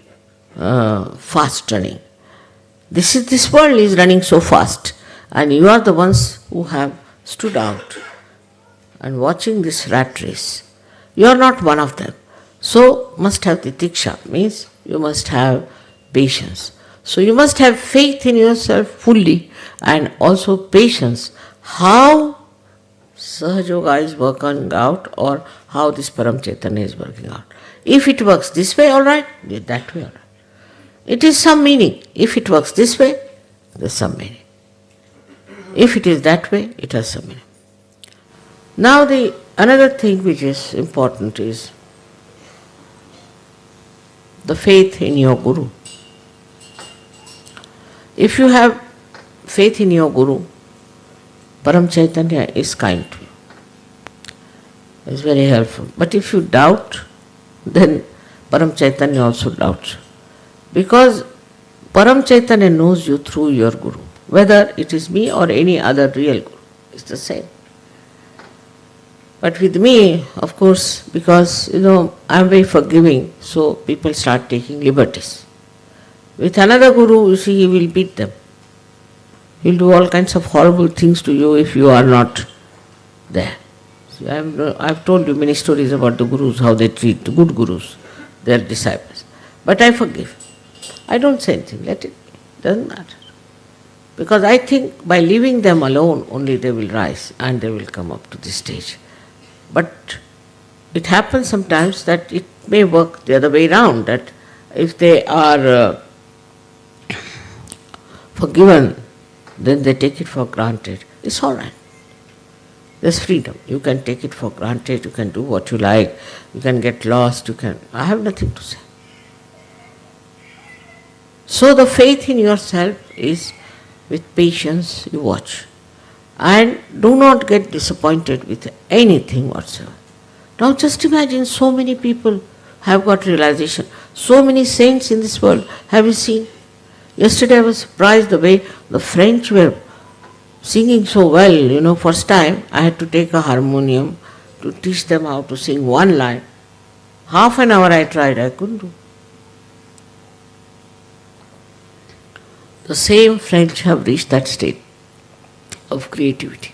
fast running. This world is running so fast, and you are the ones who have stood out and watching this rat race. You are not one of them. So must have titiksha, means you must have patience. So you must have faith in yourself fully and also patience. How Sahajoga is working out or how this Param Chaitanya is working out. If it works this way, all right, that way, all right. It is some meaning. If it works this way, there's some meaning. If it is that way, it has some meaning. Now the another thing which is important is the faith in your Guru. If you have faith in your Guru, Param Chaitanya is kind to you. It's very helpful. But if you doubt, then Param Chaitanya also doubts. Because Param Chaitanya knows you through your Guru. Whether it is me or any other real Guru, it's the same. But with me, of course, because I'm very forgiving, so people start taking liberties. With another Guru, you see, he will beat them. He'll do all kinds of horrible things to you if you are not there. See, I've told you many stories about the Gurus, how they treat the good Gurus, their disciples. But I forgive. I don't say anything, let it be. Doesn't matter. Because I think by leaving them alone, only they will rise and they will come up to this stage. But it happens sometimes that it may work the other way around, that if they are forgiven, then they take it for granted. It's all right. There's freedom. You can take it for granted, you can do what you like, you can get lost, I have nothing to say. So the faith in yourself is with patience you watch. And do not get disappointed with anything whatsoever. Now just imagine so many people have got realization. So many saints in this world. Have you seen? Yesterday I was surprised the way the French were singing so well. First time I had to take a harmonium to teach them how to sing one line. Half an hour I tried, I couldn't do. The same French have reached that state of creativity.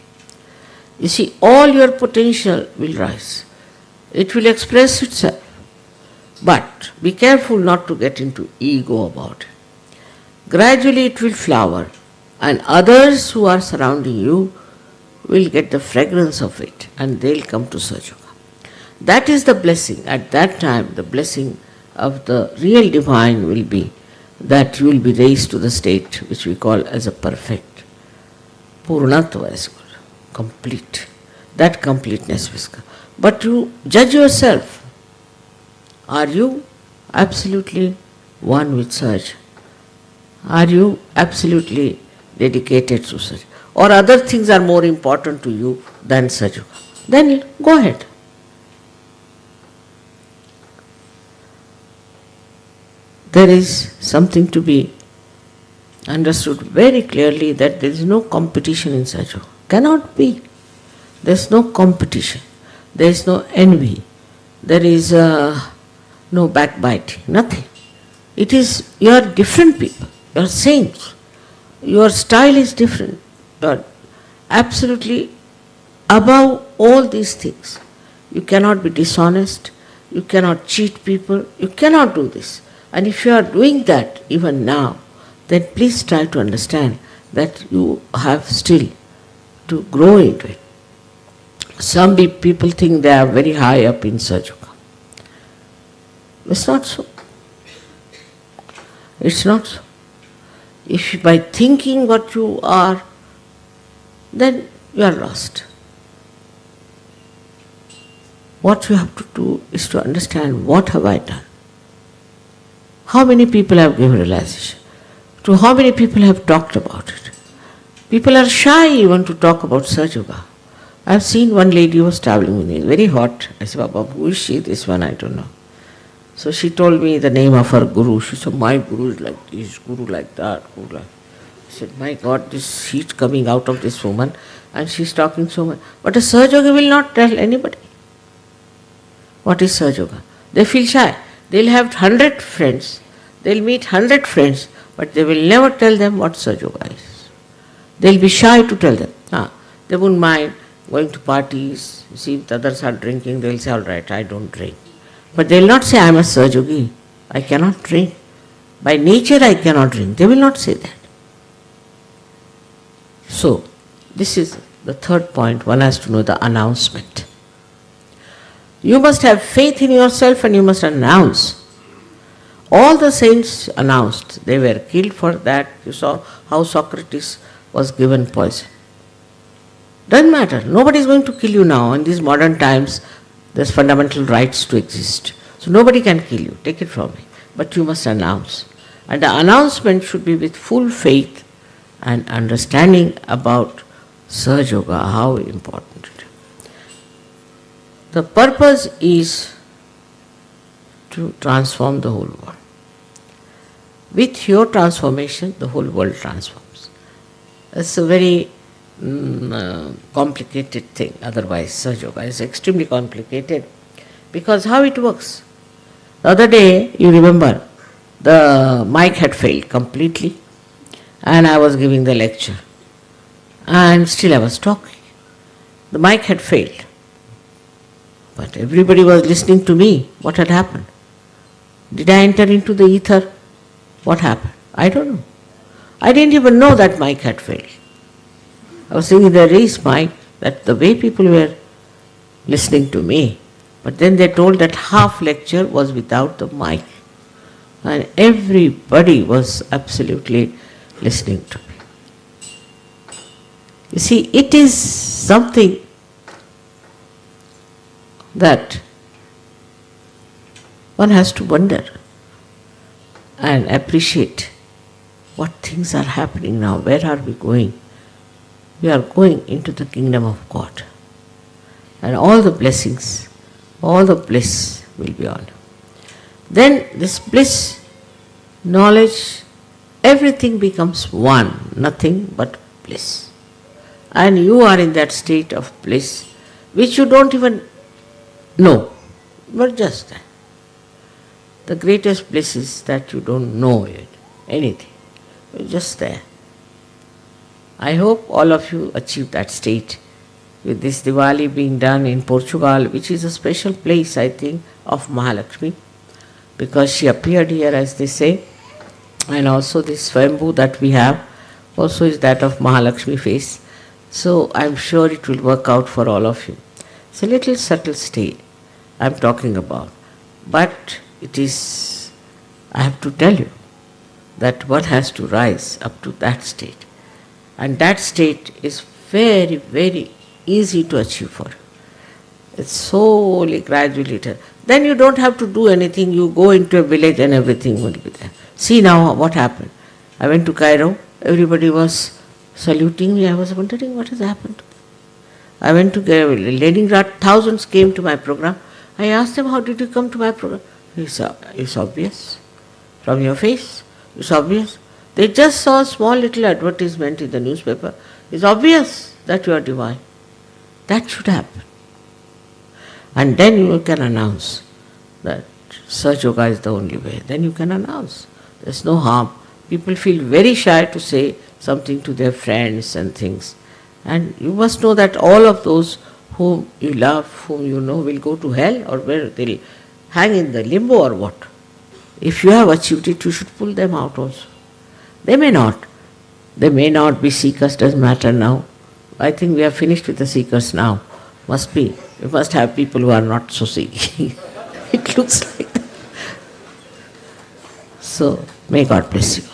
You see, all your potential will rise. It will express itself. But be careful not to get into ego about it. Gradually it will flower, and others who are surrounding you will get the fragrance of it, and they'll come to Sahajoga. That is the blessing. At that time, the blessing of the real divine will be that you will be raised to the state which we call as a perfect. Purnatva is called, complete. That completeness will come. But you judge yourself. Are you absolutely one with Saj? Are you absolutely dedicated to Saj? Or other things are more important to you than Saj Yoga? Then go ahead. There is something to be understood very clearly, that there is no competition in Saj Yoga. Cannot be. There is no competition. There is no envy. There is no backbiting. Nothing. It is, you are different people. You are saints. Your style is different. You are absolutely above all these things. You cannot be dishonest. You cannot cheat people. You cannot do this. And if you are doing that even now, then please try to understand that you have still to grow into it. Some people think they are very high up in Saj Yoga. It's not so. It's not so. If by thinking what you are, then you are lost. What you have to do is to understand, what have I done? How many people have given realization? To how many people have talked about it? People are shy even to talk about Saj Yoga. I have seen one lady who was traveling with me, very hot. I said, Baba, who is she? This one, I don't know. So she told me the name of her guru. She said, my guru is like this, guru like that, guru like. I said, my God, this heat coming out of this woman, and she's talking so much. But a Saj Yogi will not tell anybody. What is Saj Yoga? They feel shy. They'll have 100 friends. They'll meet 100 friends, but they will never tell them what Saj Yoga is. They'll be shy to tell them. They won't mind going to parties. See, if the others are drinking, they'll say, all right, I don't drink. But they'll not say, I am a Saj Yogi. I cannot drink. By nature, I cannot drink. They will not say that. So, this is the third point. One has to know the announcement. You must have faith in yourself and you must announce. All the saints announced. They were killed for that. You saw how Socrates was given poison. Doesn't matter. Nobody is going to kill you now. In these modern times, there's fundamental rights to exist. So nobody can kill you. Take it from me. But you must announce. And the announcement should be with full faith and understanding about Saj Yoga, how important it is. The purpose is to transform the whole world. With your transformation, the whole world transforms. It's a very complicated thing. Otherwise, Saj Yoga is extremely complicated, because how it works. The other day, you remember, the mic had failed completely, and I was giving the lecture, and still I was talking. The mic had failed, but everybody was listening to me. What had happened? Did I enter into the ether? What happened? I don't know. I didn't even know that mic had failed. I was thinking there is mic, that the way people were listening to me, but then they told that half lecture was without the mic, and everybody was absolutely listening to me. You see, it is something that one has to wonder and appreciate what things are happening now. Where are we going? We are going into the kingdom of God. And all the blessings, all the bliss will be on. Then this bliss, knowledge, everything becomes one, nothing but bliss. And you are in that state of bliss, which you don't even know, but just that. The greatest bliss is that you don't know it, anything. You're just there. I hope all of you achieve that state. With this Diwali being done in Portugal, which is a special place, I think, of Mahalakshmi, because she appeared here, as they say, and also this Swambhu that we have also is that of Mahalakshmi face. So I'm sure it will work out for all of you. It's a little subtle state I'm talking about, but it is, I have to tell you, that one has to rise up to that state. And that state is very, very easy to achieve for you. It's slowly, gradually. Then you don't have to do anything. You go into a village and everything will be there. See now what happened. I went to Cairo. Everybody was saluting me. I was wondering what has happened. I went to Leningrad. Thousands came to my program. I asked them, how did you come to my program? It's obvious. From your face, it's obvious. They just saw a small little advertisement in the newspaper. It's obvious that you are divine. That should happen. And then you can announce that Saj Yoga is the only way. Then you can announce. There's no harm. People feel very shy to say something to their friends and things. And you must know that all of those whom you love, whom you know will go to hell, or where they'll hang in the limbo or what. If you have achieved it, you should pull them out also. They may not. They may not be seekers, doesn't matter now. I think we are finished with the seekers now. Must be. We must have people who are not so seeking. It looks like that. So, may God bless you.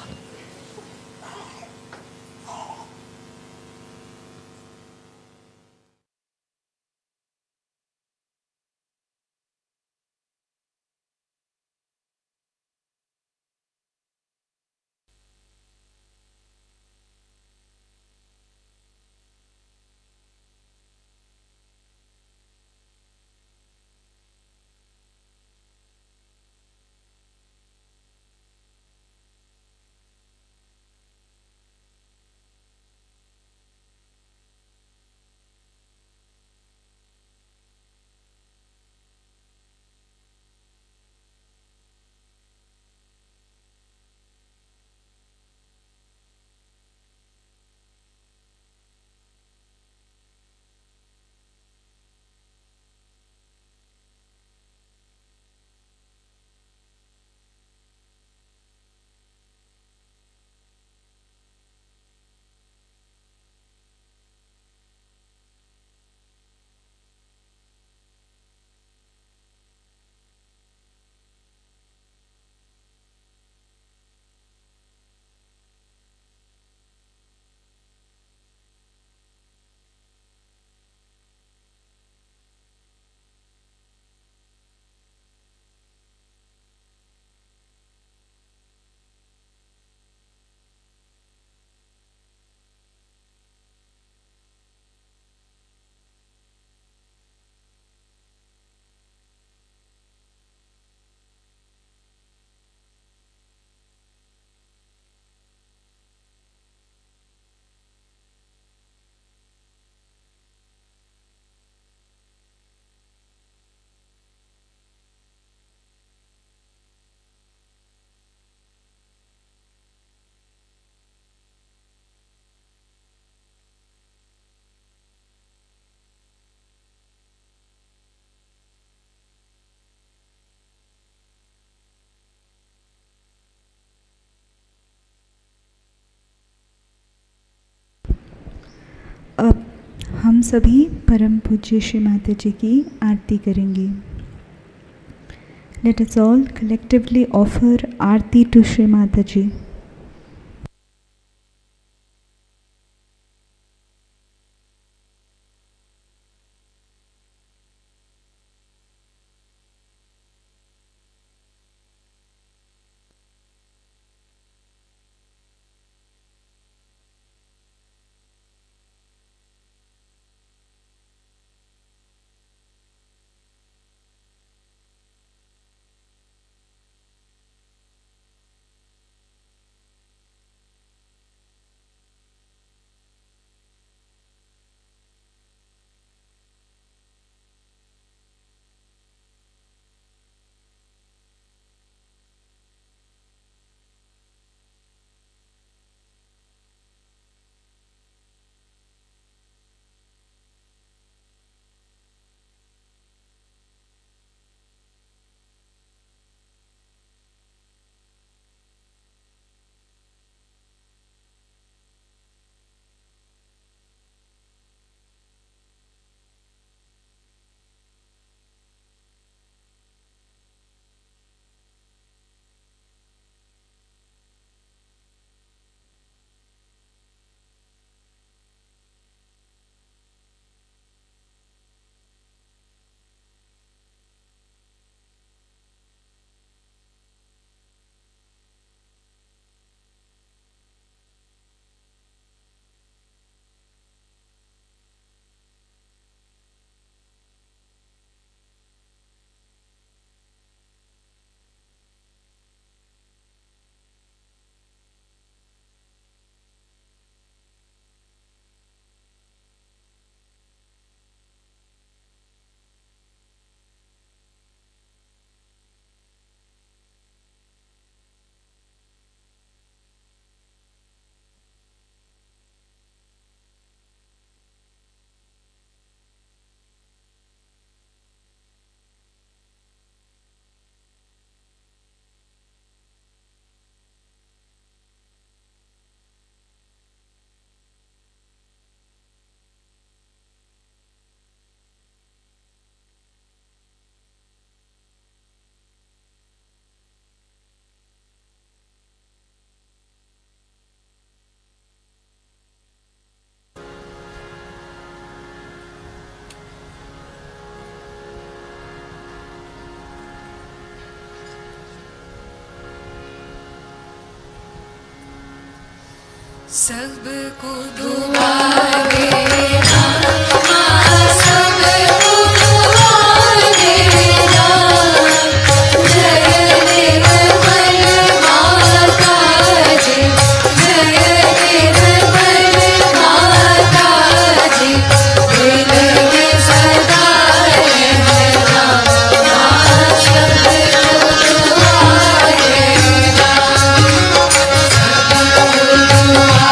अब हम सभी परम पूज्य श्री माता जी की आरती करेंगे. Let us all collectively offer Aarti to Shri Mata Ji.
सबको दुआ देना माँ, सबको दुआ देना। जय निर्मल माता जी, जय निर्मल माता जी, दिल में सदा रहना माँ, सबको दुआ देना। सबको दुआ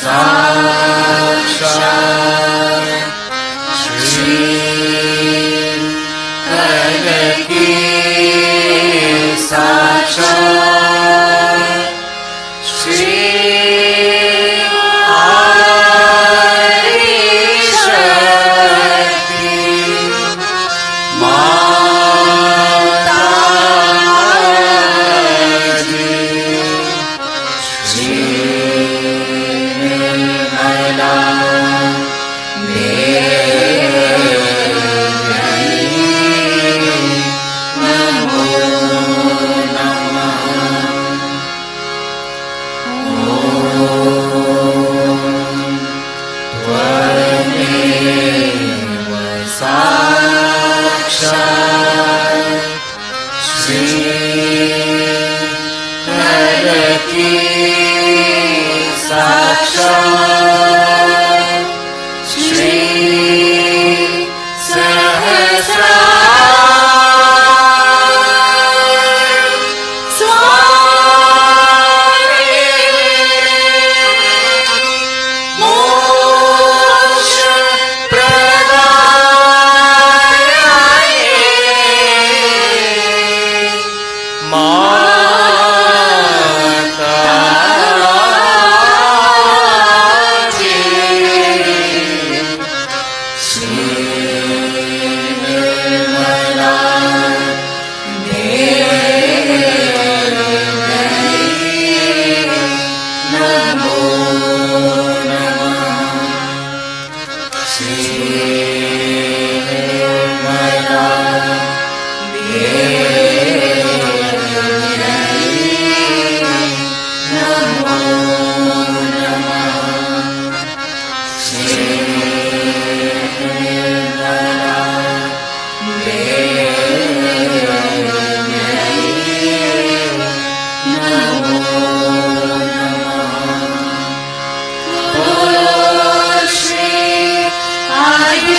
साक्षात् श्री कनकी साक्षात् श्री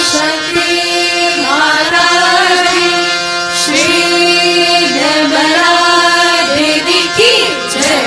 शक्ति माता जी श्री निर्मला देवी की जय।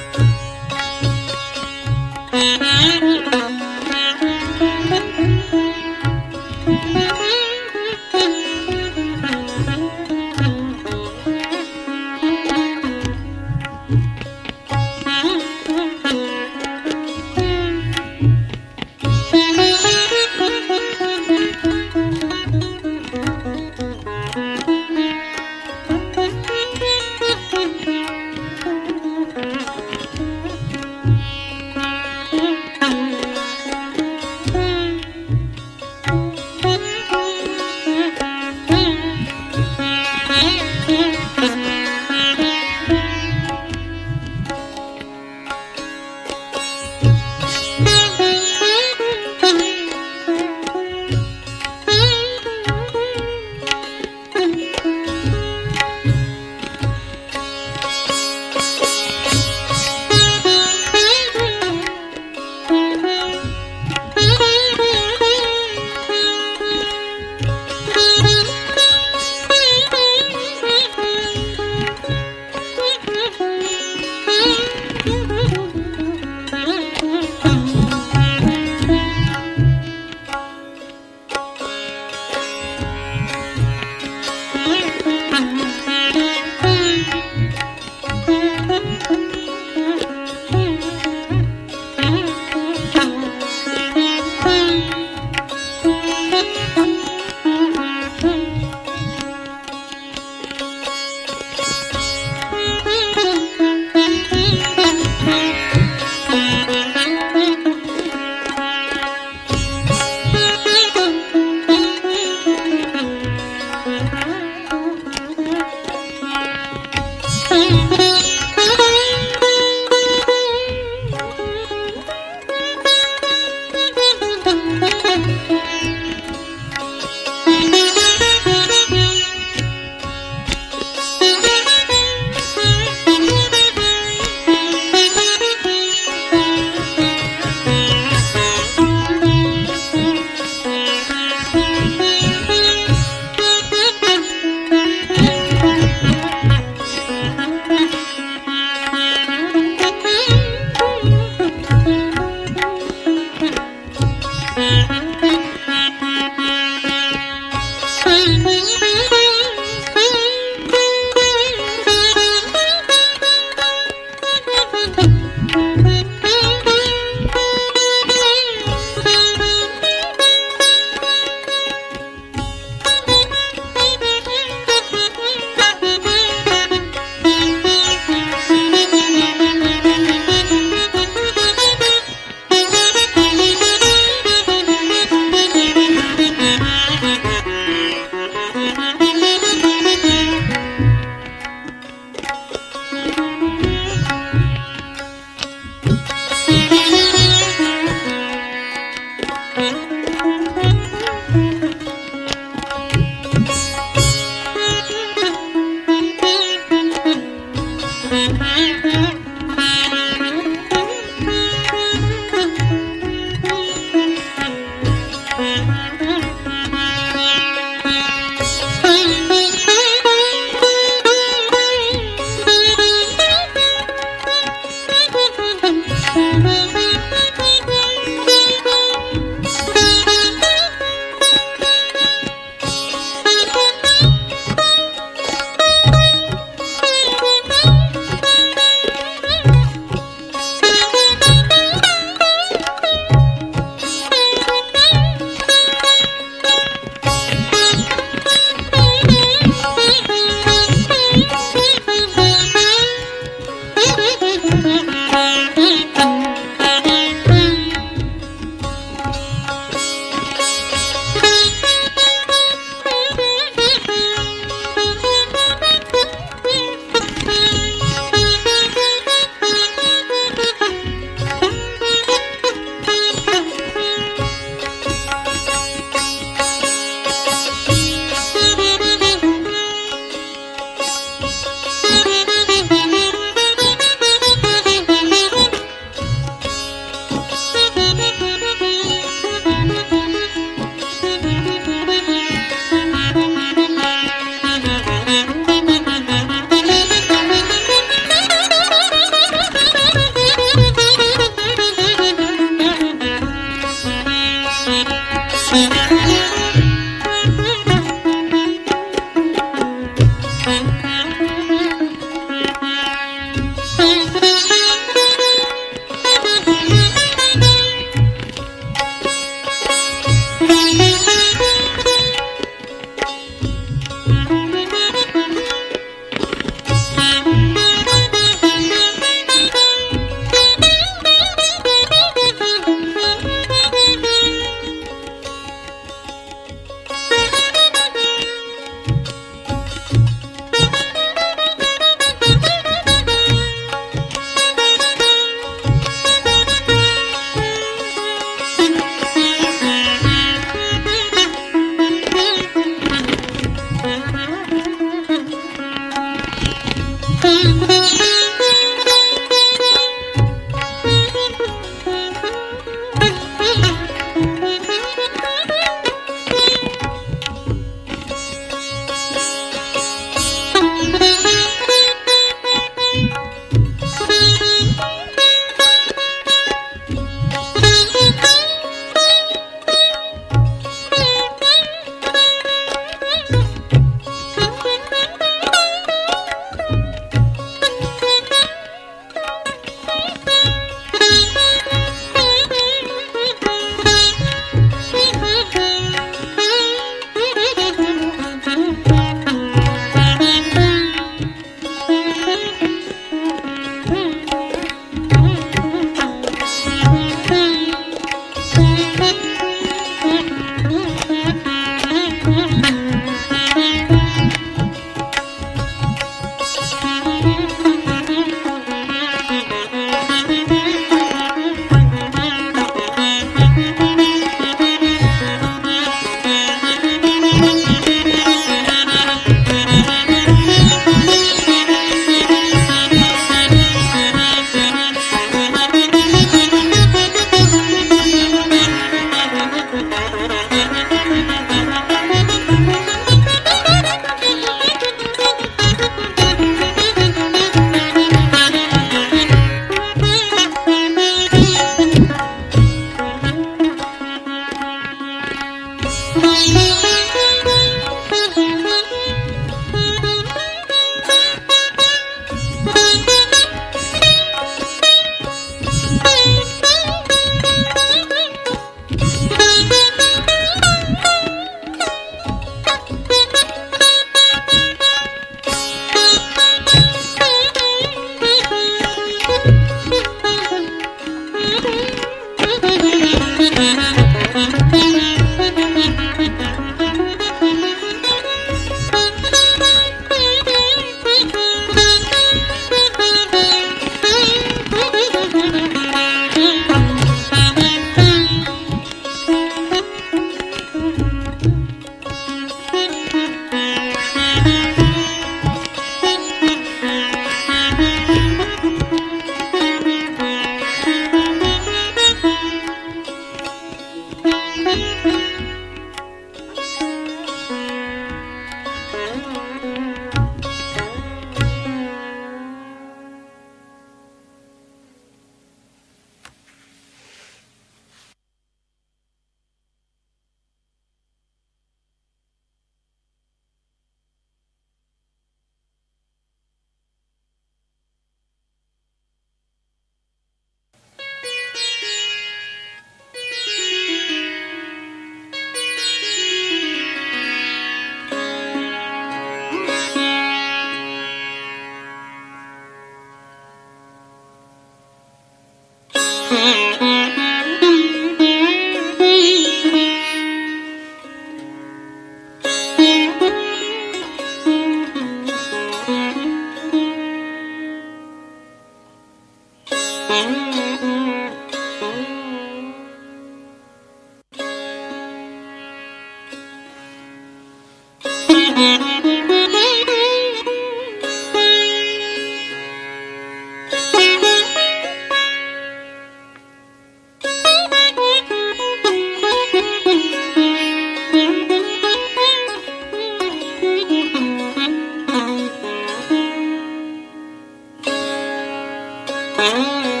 Mm-hmm.